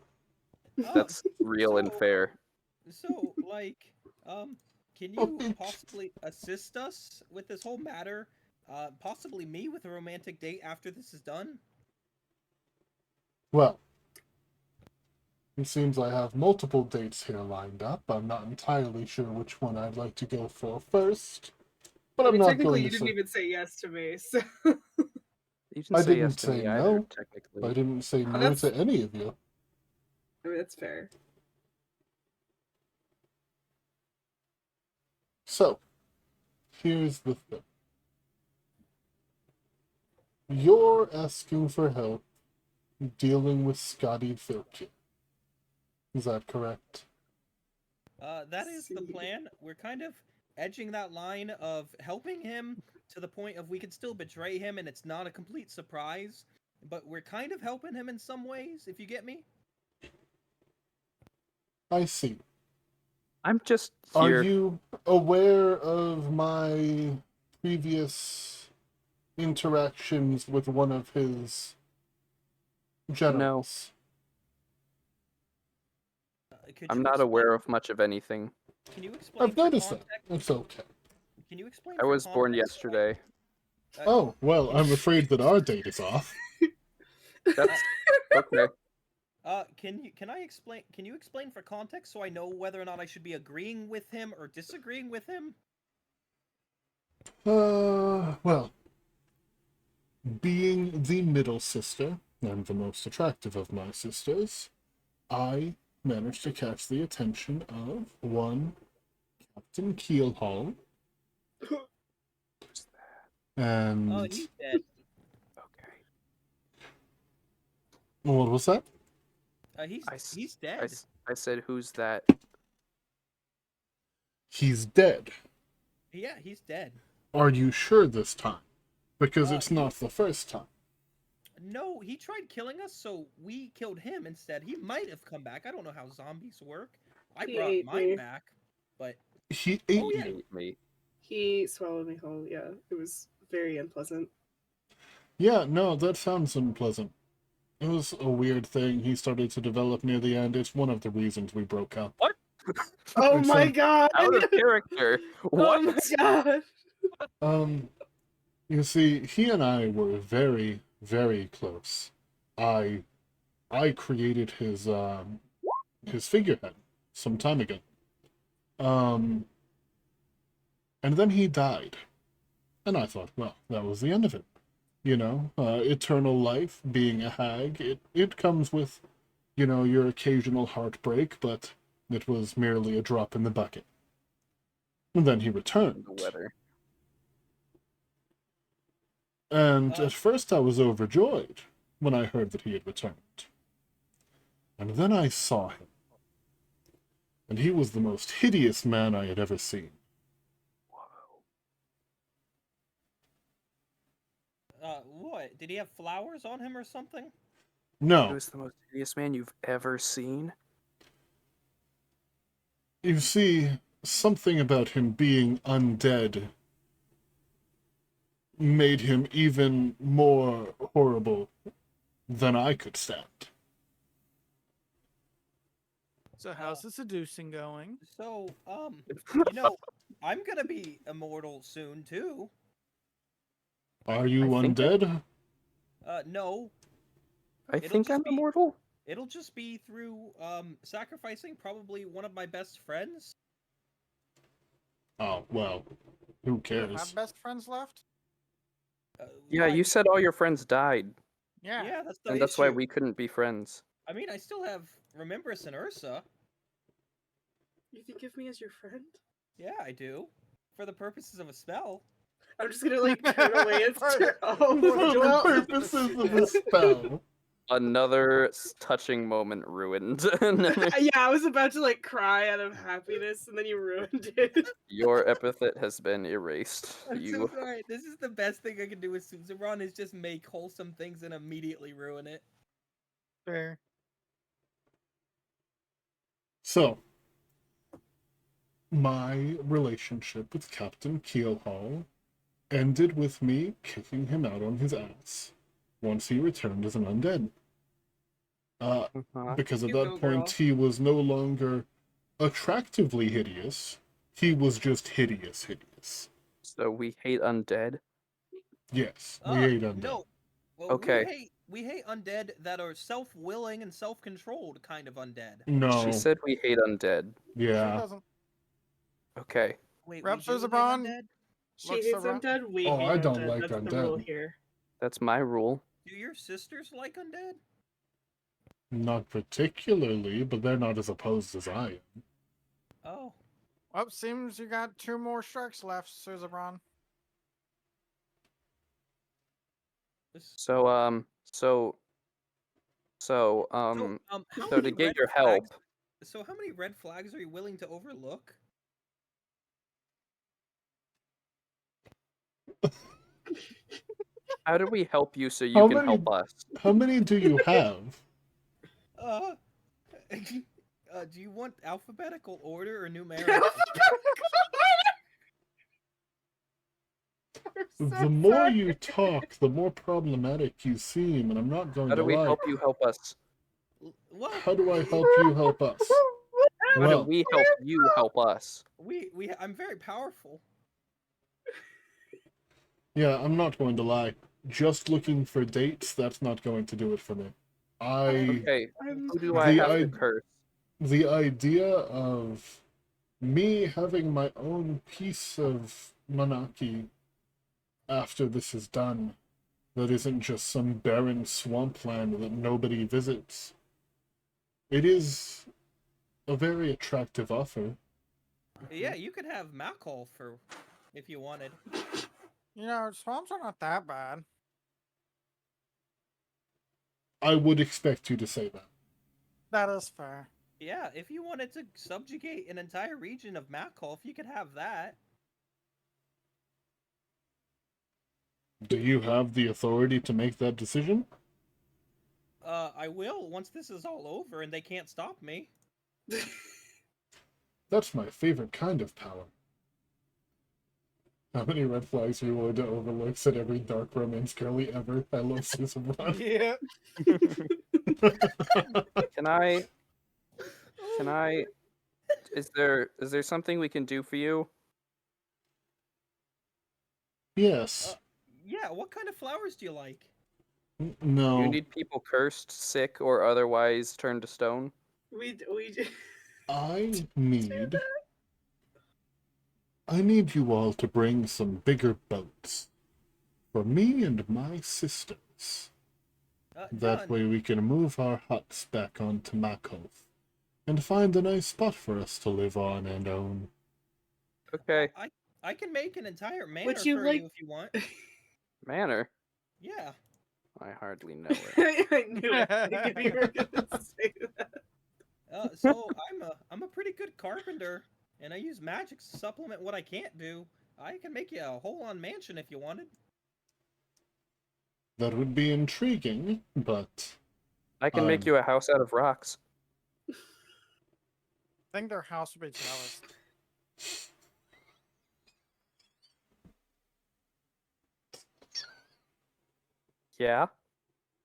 That's real and so- fair. So, like, can you possibly assist us with this whole matter? Possibly me with a romantic date after this is done? Well, it seems I have multiple dates here lined up. I'm not entirely sure which one I'd like to go for first, but I I'm mean, not technically, going you to didn't say. even say yes to me, so. You I didn't say didn't yes to say me either, no. technically. I didn't say no that's- to any of you. I mean, that's fair. So, here's the thing. You're asking for help dealing with Scotty Filkin. Is that correct? That is the See. plan. We're kind of edging that line of helping him to the point of we could still betray him and it's not a complete surprise, but we're kind of helping him in some ways, if you get me. I see. I'm just Are here. you aware of my previous interactions with one of his generals? Could I'm you not aware explain- of much of anything. Can you explain? I've for noticed that. context- It's okay. Can you explain? I for was born context, yesterday. Oh, well, I'm afraid that our date is off. That's okay. Can you explain for context so I know whether or not I should be agreeing with him or disagreeing with him? Well, being the middle sister, and the most attractive of my sisters, I managed to catch the attention of one Captain Keelhaul, and Oh, he's dead. Okay. what was that? He's I s- he's I, dead. s- I said, who's that? He's dead. Yeah, he's dead. Are you sure this time? Because it's He- not the first time. No, he tried killing us, so we killed him instead. He might have come back. I don't know how zombies work. I He brought ate mine me. back, but He ate Oh, yeah. you. Hate me. He swallowed me whole. Yeah, it was very unpleasant. Yeah, no, that sounds unpleasant. It was a weird thing he started to develop near the end. It's one of the reasons we broke up. What? Oh It's, my god! Out of character. What? Oh my god! You see, he and I were very, very close. I created his figurehead some time ago. And then he died. And I thought, well, that was the end of it. You know, eternal life, being a hag, it comes with, you know, your occasional heartbreak, but it was merely a drop in the bucket. And then he returned. The weather. And at first I was overjoyed when I heard that he had returned. And then I saw him. And he was the most hideous man I had ever seen. What? Did he have flowers on him or something? He No, was the most hideous man you've ever seen. you see, something about him being undead made him even more horrible than I could stand. So how's the seducing going? So, I'm gonna be immortal soon too. Are you I think undead? No, I It'll think just I'm be- immortal. it'll just be through sacrificing probably one of my best friends. Oh, well, who Do you have cares? best friends left? Yeah, I you said all your friends died, Yeah. Yeah, that's the and that's why issue. we couldn't be friends. I mean, I still have Remembrance and Ursa. You think of me as your friend? Yeah, I do. For the purposes of a spell. I'm just gonna like turn away and stare. For Oh, the well, purposes of a spell. Another touching moment ruined. yeah, I was about to like cry out of happiness, and then you ruined it. Your epithet has been erased. I'm so You. sorry. This is the best thing I can do with Suzerain is just make wholesome things and immediately ruin it. Fair. So, my relationship with Captain Keelhaul ended with me kicking him out on his ass once he returned as an undead. Because at You that go, point girl. he was no longer attractively hideous. He was just hideous. So we hate undead. Yes, we hate undead. No. Well, Okay. We hate undead that are self-willing and self-controlled kind of undead. No. She said we hate undead. She Yeah. doesn't. Okay. Wait, Rep we do hate Suzerain? undead? She Looks hates around- undead. We Oh, hate I don't undead. like That's the rule undead. here. That's my rule. Do your sisters like undead? Not particularly, but they're not as opposed as I am. Oh. Well, seems you got 2 more strikes left, Suzerain. So So, how so many to get red your help, flags? So how many red flags are you willing to overlook? how do we help you so you How can many- help us? How many do you have? Do you want alphabetical order or numerical? The more you talk, the more problematic you seem, and I'm not going How to do we lie. help you help us? Well, How do I help you help us? How do Well, we help you help us? I'm very powerful. yeah, I'm not going to lie. Just looking for dates, that's not going to do it for me. Okay, I'm who do I The have to I- curse? The idea of me having my own piece of monarchy after this is done, that isn't just some barren swampland that nobody visits. It is a very attractive offer. Yeah, you could have Malcol for if you wanted. You know, swamps are not that bad. I would expect you to say that. That is fair. Yeah, if you wanted to subjugate an entire region of Makolf, you could have that. Do you have the authority to make that decision? I will once this is all over and they can't stop me. That's my favorite kind of power. How many red flags are you willing to overlook? Said every dark romance girly ever. I love Susan Brown. Yeah. Can I? Can I? Is there something we can do for you? Yes. Yeah, what kind of flowers do you like? Do No. you need people cursed, sick, or otherwise turned to stone? we I need you all to bring some bigger boats for me and my sisters. That Done. way we can move our huts back onto Makov and find a nice spot for us to live on and own. Okay. I can make an entire manor you for like- you if you want. Manor. Yeah. I hardly know it. I knew it. I knew you were gonna say that. So I'm a pretty good carpenter, and I use magic to supplement what I can't do. I can make you a whole-on mansion if you wanted. That would be intriguing, but I can make I'm- you a house out of rocks. I think their house would be jealous. Yeah.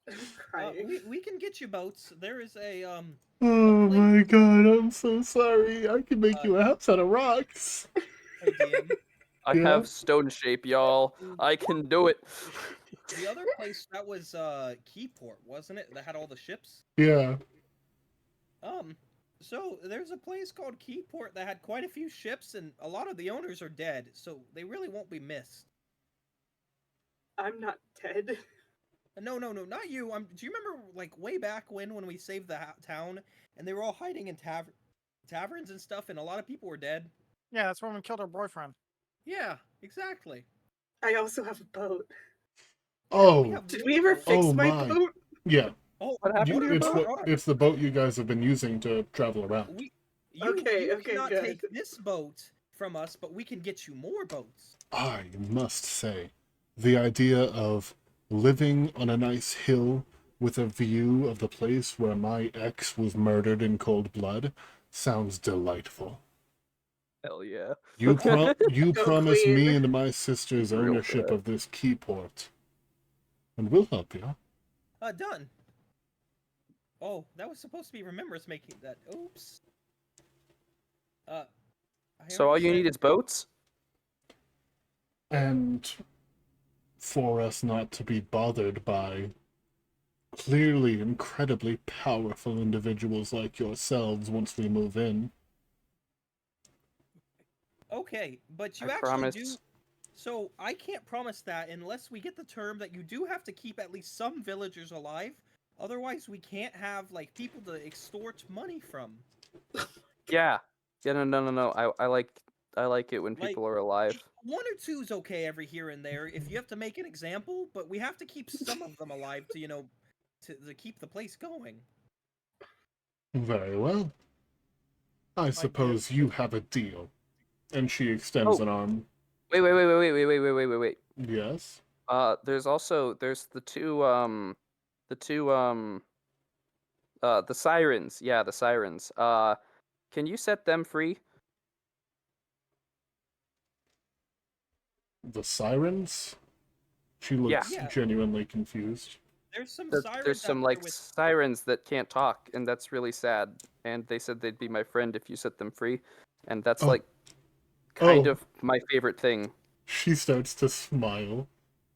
I'm crying. We can get you boats. There is a oh place- my god, I'm so sorry. I can make Uh, you a house out of rocks. Hey, DM. I Yeah. have stone shape, y'all. I can do it. The other place that was Keyport, wasn't it? That had all the ships. Yeah. So there's a place called Keyport that had quite a few ships, and a lot of the owners are dead, so they really won't be missed. I'm not dead. No, not you. Do you remember like way back when we saved the town and they were all hiding in taverns and stuff, and a lot of people were dead? Yeah, that's when we killed our boyfriend. Yeah, exactly. I also have a boat. Oh, have Did one we ever boat. fix Oh my my. boat? yeah. Oh, What happened to your It's boat? it's the boat you guys have been using to travel around. Okay, you okay, cannot good. take this boat from us, but we can get you more boats. I must say, the idea of living on a nice hill with a view of the place where my ex was murdered in cold blood sounds delightful. Hell yeah. You you Go promise queen. me and my sister's Real ownership good. of this keyport, and we'll help you. Done. Oh, that was supposed to be Remembrance making that. Oops. I So all already you said- need is boats? And for us not to be bothered by clearly incredibly powerful individuals like yourselves once we move in. Okay, but you I actually promise. do. So I can't promise that unless we get the term that you do have to keep at least some villagers alive. Otherwise, we can't have like people to extort money from. Yeah. Yeah, no. I like it when Like, people are alive. One or two's okay every here and there if you have to make an example, but we have to keep some of them alive to to keep the place going. Very well. I suppose you have a deal. And she extends Oh. an arm. Wait. Yes. There's the sirens. Yeah, the sirens. Can you set them free? The sirens? She looks Yeah. genuinely confused. There's some There's sirens some out like there with sirens that can't talk, and that's really sad. And they said they'd be my friend if you set them free, and that's Oh. like kind Oh. of my favorite thing. She starts to smile.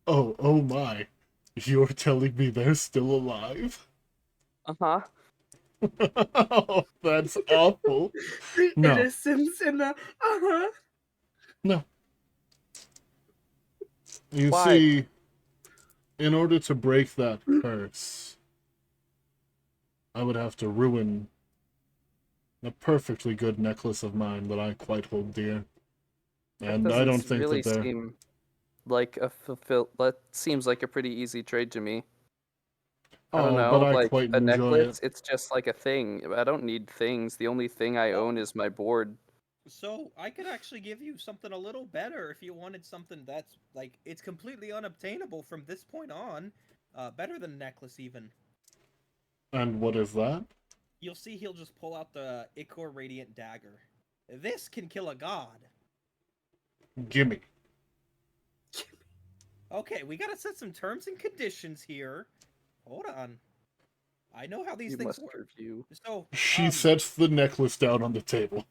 Oh my. You're telling me they're still alive? Uh-huh. Oh, that's awful. The No. innocence and the No. You Why? see, in order to break that curse, I would have to ruin a perfectly good necklace of mine that I quite hold dear. And I don't think really that they're... seem like that seems like a pretty easy trade to me. I don't Oh, know, but I like quite a enjoy necklace, it. it's just like a thing. I don't need things. The only thing I own is my board. So I could actually give you something a little better if you wanted something that's like it's completely unobtainable from this point on. Better than a necklace even. And what is that? You'll see he'll just pull out the Ichor Radiant Dagger. This can kill a god. Gimme. Okay, we gotta set some terms and conditions here. Hold on. I know how these You things must work. review. So, She sets the necklace down on the table.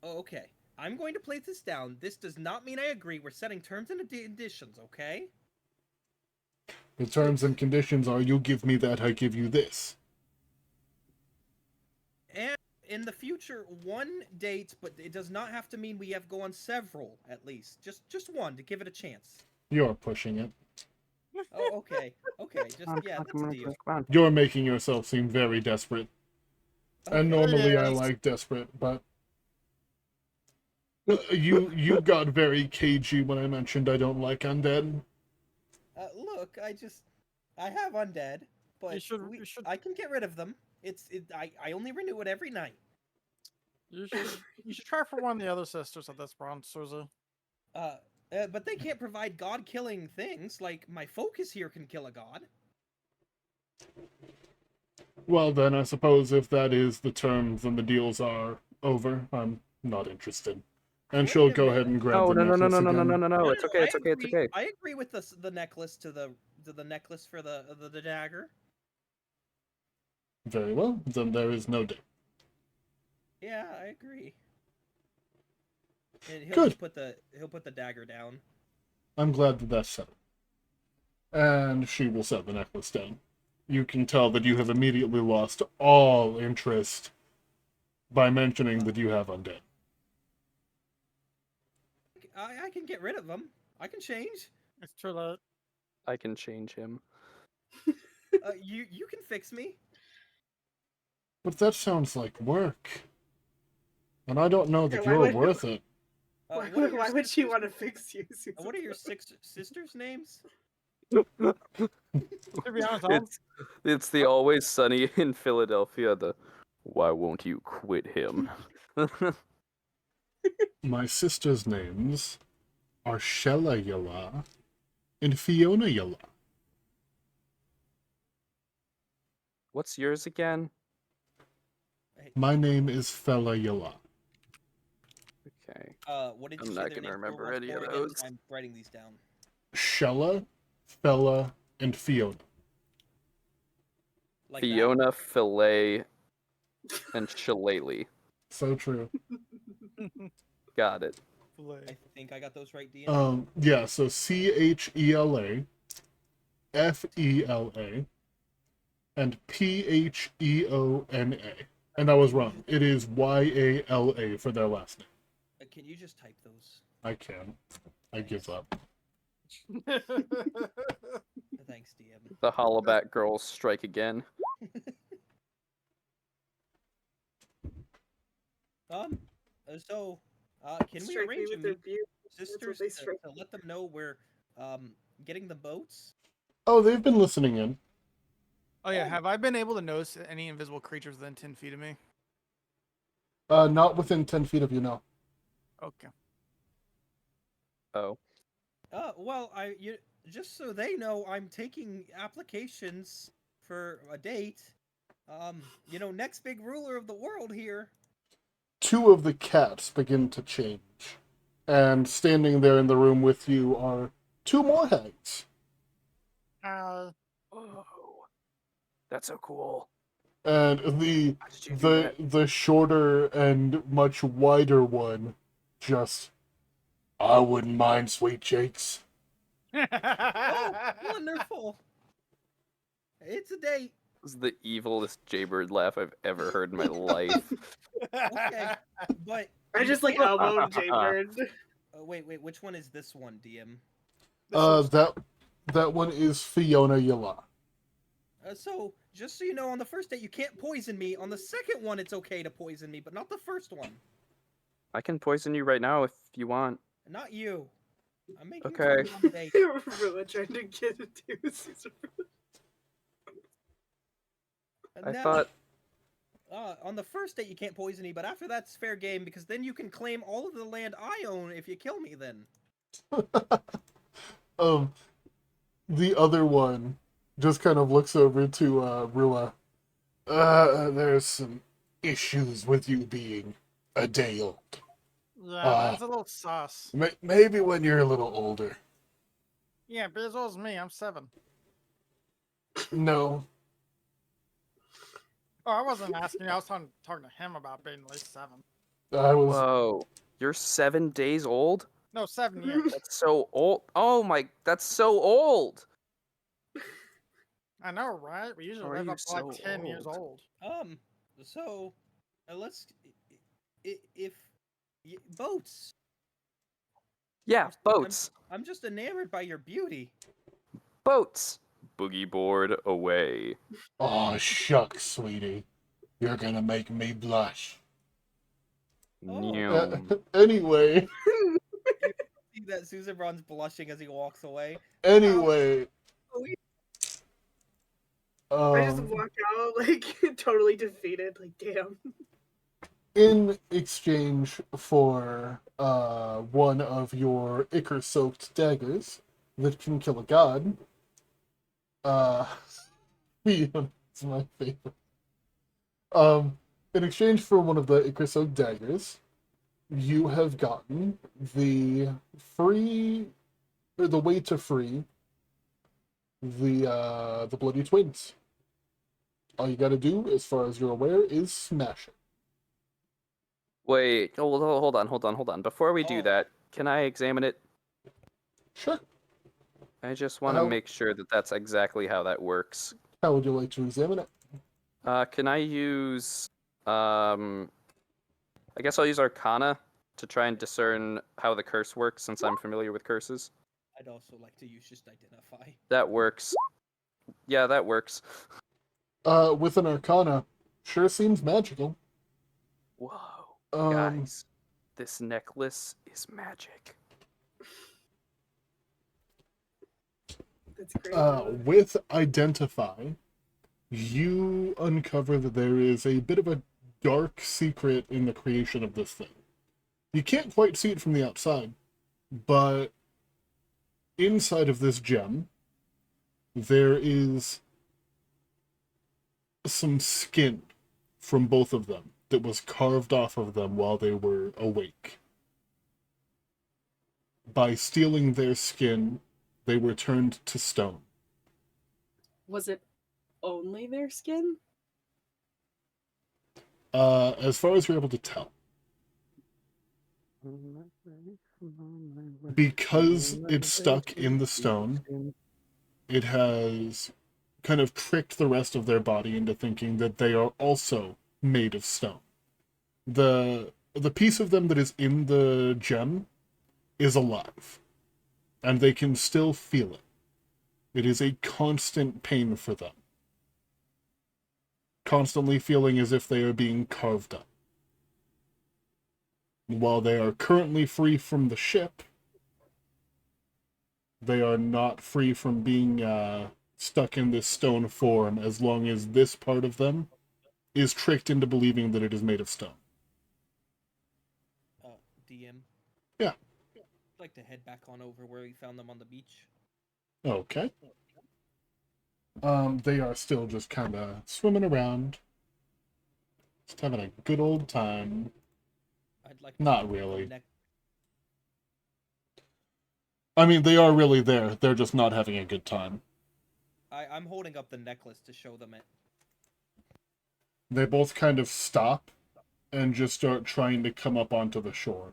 oh, okay. I'm going to place this down. This does not mean I agree. We're setting terms and conditions, okay? The terms and conditions are you give me that, I give you this. And in the future, one date, but it does not have to mean we have to go on several, at least. Just one to give it a chance. You're pushing it. Oh, okay. Okay, just, yeah, that's a deal. You're making yourself seem very desperate. And Okay. normally I Yes. like desperate, but you got very cagey when I mentioned I don't like undead. Look, I have undead, but should- you should- I can get rid of them. I only renew it every night. You should try for one of the other sisters at this point, Suzy. But they can't provide god-killing things. Like, my focus here can kill a god. Well then, I suppose if that is the terms and the deals are over, I'm not interested. And Wait she'll a go ahead minute. and grab No, the no, no, no, necklace no, no, no, again. no, no. It's okay. It's okay. It's okay. I agree with the necklace to the necklace for the dagger. Very well, then there is no date. Yeah, I agree. And Good. He'll put the dagger down. I'm glad that that's settled. And she will set the necklace down. You can tell that you have immediately lost all interest by mentioning that you have undead. I can get rid of them. I can change. It's too late. I can change him. You can fix me. But that sounds like work. And I don't know that Yeah, why you're would- worth it. Why, What are your why would she sisters' want to names? fix you, Susan? What are your six sisters' names? To be honest, It's the always sunny in Philadelphia. The why won't you quit him? My sister's names are Shella Yala and Fiona Yala. What's yours again? My name is Fella Yala. Okay. What did you I'm say not their gonna names remember were once any of more again? those. I'm writing these down. Shella, Fella, and Fiona. Like that? Fiona, Filet, and Shillelagh. So true. Got it. I think I got those right, DM. Yeah, so Chela, Fela, and Pheona. And I was wrong. It is Yala for their last name. Can you just type those? I can. I give up. Thanks, DM. The Hollaback girls strike again. Can we Strike me arrange a with their meet beauty. sisters they strike to let them know we're getting the boats? Oh, they've been listening in. Oh yeah, have I been able to notice any invisible creatures within 10 feet of me? Not within 10 feet of you, no. Okay. Oh. Just so they know, I'm taking applications for a date. Next big ruler of the world here. Two of the cats begin to change. And standing there in the room with you are two more hags. Oh. That's so cool. And How did you do that? the shorter and much wider one just, I wouldn't mind, sweet cheeks. Oh, wonderful! It's a date. This is the evilest Jaybird laugh I've ever heard in my life. Okay, but I just like elbowed Jaybird. wait, which one is this one, DM? That one is Fiona Yala. So, just so you know, on the first date you can't poison me. On the second one, it's okay to poison me, but not the first one. I can poison you right now if you want. Not you. I'm making Okay. it on the date. Rilla trying to get it to Caesar. I Now, thought on the first date you can't poison me, but after that's fair game because then you can claim all of the land I own if you kill me. Then. Um, the other one just kind of looks over to Rua. There's some issues with you being a day old. Yeah, that's a little sus. Maybe when you're a little older. Yeah, be as old as me. I'm 7. No. Oh, I wasn't asking. I was talking to him about being at least 7. I was. whoa, you're 7 days old? No, 7 years. That's so old. Oh my, that's so old. I know, right? We usually How are live you up to like so 10 years old? old. So let's if boats. Yeah, I'm- boats. I'm just enamored by your beauty. Boats. Boogie board away. Oh, shucks, sweetie. You're gonna make me blush. Oh. Neom. Anyway. See that Suzerain's blushing as he walks away. Anyway. I just Um, walk out like totally defeated. Like, damn. in exchange for one of your ichor-soaked daggers that can kill a god, it's my favorite. In exchange for one of the ichor-soaked daggers, you have gotten the way to free the bloody twins. All you gotta do, as far as you're aware, is smash it. Wait, hold on. Before we do Oh. that, can I examine it? Sure. I just want to How- make sure that that's exactly how that works. How would you like to examine it? Can I use, I guess I'll use Arcana to try and discern how the curse works since I'm familiar with curses. I'd also like to use just identify. That works. Yeah, that works. With an arcana, sure seems magical. Whoa, Um, guys, this necklace is magic. That's great. With identify, you uncover that there is a bit of a dark secret in the creation of this thing. You can't quite see it from the outside, but inside of this gem, there is some skin from both of them that was carved off of them while they were awake. By stealing their skin, they were turned to stone. Was it only their skin? As far as you're able to tell. Because it's stuck in the stone, it has kind of tricked the rest of their body into thinking that they are also made of stone. The piece of them that is in the gem is alive, and they can still feel it. It is a constant pain for them. Constantly feeling as if they are being carved up. While they are currently free from the ship, they are not free from being stuck in this stone form as long as this part of them is tricked into believing that it is made of stone. DM. Yeah. I'd like to head back on over where we found them on the beach. Okay. They are still just kind of swimming around, just having a good old time. I'd like to Not hold the really. neck- I mean, they are really there. They're just not having a good time. I'm holding up the necklace to show them it. They both kind of stop and just start trying to come up onto the shore.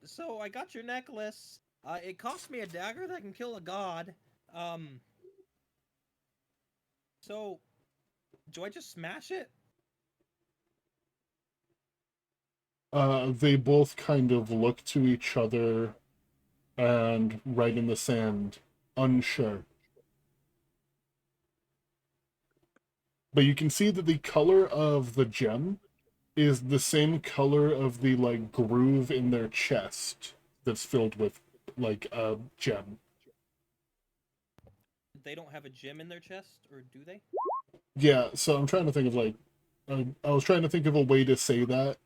So I got your necklace. It cost me a dagger that can kill a god. So do I just smash it? They both kind of look to each other and write in the sand, unsure. But you can see that the color of the gem is the same color of the, like, groove in their chest that's filled with, like, a gem. They don't have a gem in their chest, or do they? Yeah, so I'm trying to think of like, I was trying to think of a way to say that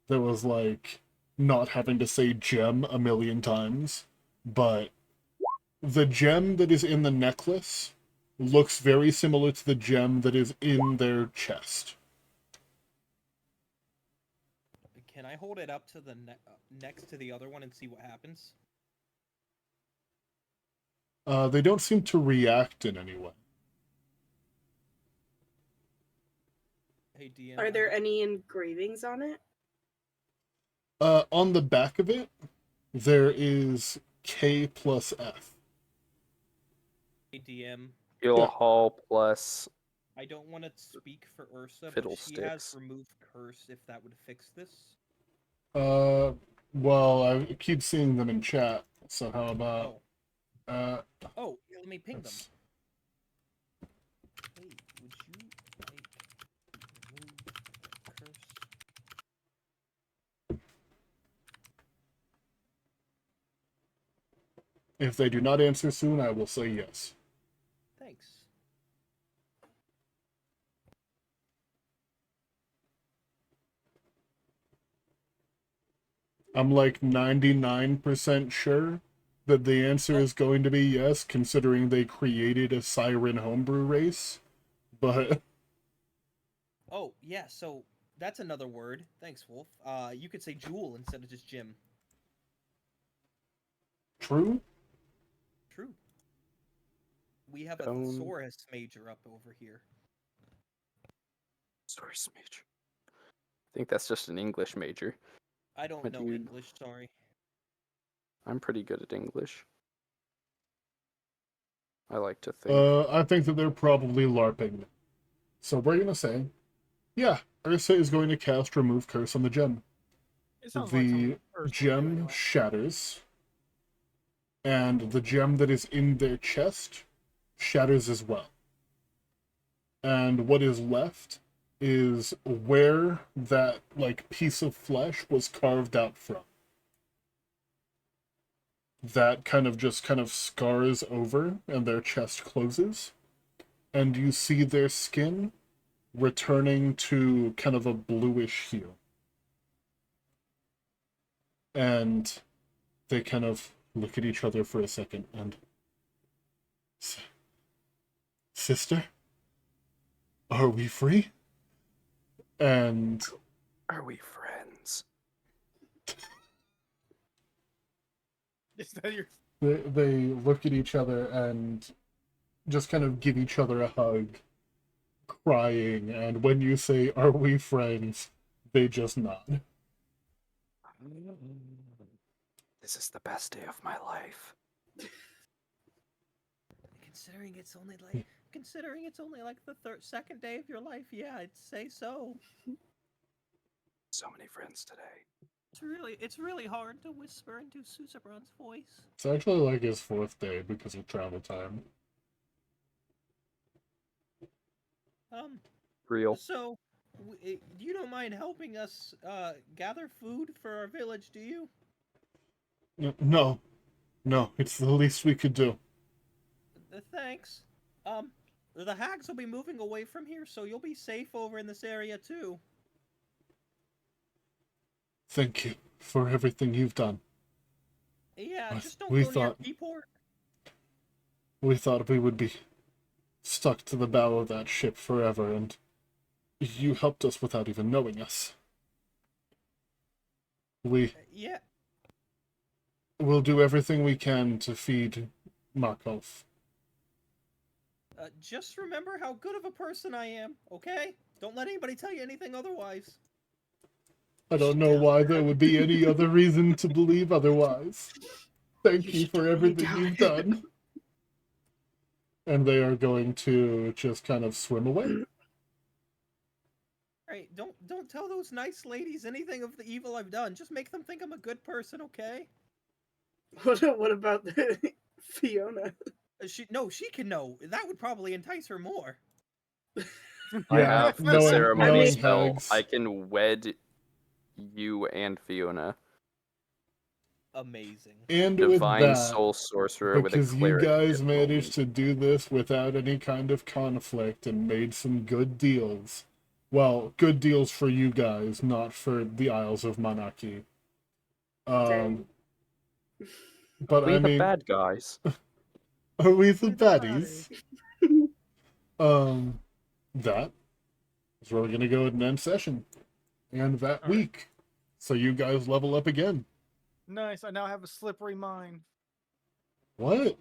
was like not having to say gem a million times, but the gem that is in the necklace looks very similar to the gem that is in their chest. Can I hold it up to the next to the other one and see what happens? They don't seem to react in any way. Hey DM. Are there any engravings on it? On the back of it, there is K plus F. Hey DM. Fuel Yeah. Hall plus. I don't want to speak for Ursa, but she has Fiddlesticks. removed curse. If that would fix this. Well, I keep seeing them in chat, so how about, Oh, oh, yeah, let me ping them. let's- Hey, would you like remove curse? if they do not answer soon, I will say yes. Thanks. I'm like 99% sure that the answer is going to be yes, considering they created a siren homebrew race. But Oh, yeah, so that's another word. Thanks, Wolf. You could say jewel instead of just Jim. true? True. We have a Stone. thesaurus major up over here. Source major. I think that's just an English major. I don't But know you- English, sorry. I'm pretty good at English. I like to think. I think that they're probably LARPing. So we're gonna say, yeah, Ursa is going to cast Remove Curse on the gem. It sounds like something The Ursa would do gem anyway. shatters, and the gem that is in their chest shatters as well. And what is left is where that like piece of flesh was carved out from. That kind of scars over and their chest closes, and you see their skin returning to kind of a bluish hue. And they kind of look at each other for a second and sister, are we free? And Are we friends? Is that your? they look at each other and just kind of give each other a hug, crying, and when you say, are we friends, they just nod. This is the best day of my life. Considering it's only like the second day of your life, yeah, I'd say so. So many friends today. It's really hard to whisper into Susabron's voice. It's actually like his 4th day because of travel time. Real. So, you don't mind helping us gather food for our village, do you? No, it's the least we could do. Thanks. The hags will be moving away from here, so you'll be safe over in this area too. Thank you for everything you've done. Yeah, just don't we go thought- near Peaport. We thought we would be stuck to the bow of that ship forever, and you helped us without even knowing us. We Yeah, will do everything we can to feed Markov. just remember how good of a person I am, okay? Don't let anybody tell you anything otherwise. I don't know why there would be any other reason to believe otherwise. Thank you for everything you've done. And they are going to just kind of swim away. Alright, don't tell those nice ladies anything of the evil I've done. Just make them think I'm a good person, okay? What about the Fiona? She can know. That would probably entice her more. I have the knowing ceremony mean- spell. hags. I can wed you and Fiona. amazing. And with Divine that, soul sorcerer with a because you cleric guys kit managed moment. to do this without any kind of conflict and made some good deals. Well, good deals for you guys, not for the Isles of Monarchy. Dang. But We I the mean, bad guys. are we the We're the baddies? That is where we're gonna go and end session. And that All right. week. So you guys level up again. Nice. I now have a slippery mind. What?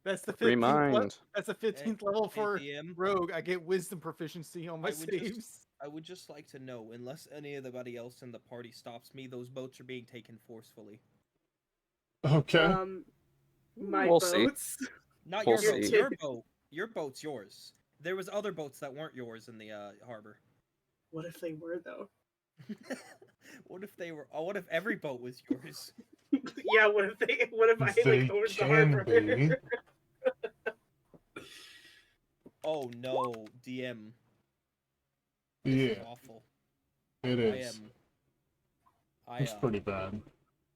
That's the Free 15th. mind. That's the 15th level Hey, for DM, rogue. I get wisdom proficiency on my I would saves. just, I would just like to know, unless anybody else in the party stops me, those boats are being taken forcefully. Okay. My We'll see. boats. Not We'll your boat. see. Your boat. Your boat's yours. There was other boats that weren't yours in the harbor. What if they were though? What if they were? Oh, what if every boat was yours? Yeah, what if they? What if I They like owned the can harbor? be. Oh no, DM. This is Yeah, awful. it I is. am. I It's pretty bad.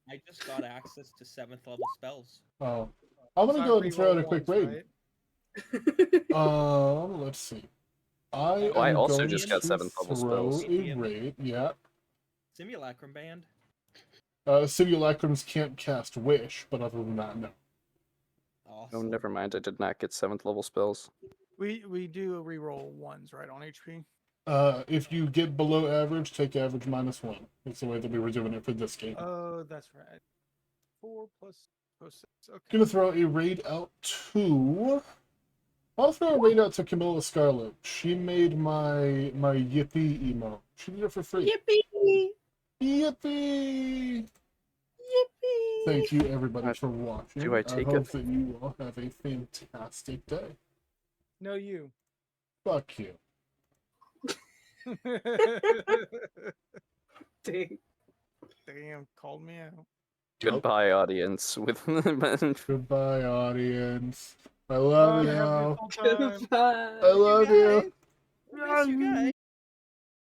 I just got access to 7th level spells. Oh. I'm gonna So I go ahead and throw out a reroll quick once, raid. right? Let's see. I Oh, I am also going just to got 7th level throw spells. a raid. Yeah. Simulacrum band. Simulacrums can't cast Wish, but other than that, no. Oh, Awesome. never mind. I did not get 7th level spells. We do a reroll ones, right, on HP? If you get below average, take average -1. That's the way that we were doing it for this game. Oh, that's right. 4 plus 6. Okay. Gonna throw a raid out to. I'll throw a raid out to Camilla Scarlet. She made my Yippee emo. She did it for free. Yippee! Yippee! Yippee! Thank you everybody Uh, for watching. do I I take hope it? that you all have a fantastic day. No, you. Fuck you. Dang. Damn, called me out. Goodbye, audience. With Goodbye, audience. I love Bye, have a you. beautiful time. Goodbye. I love you. Miss you guys.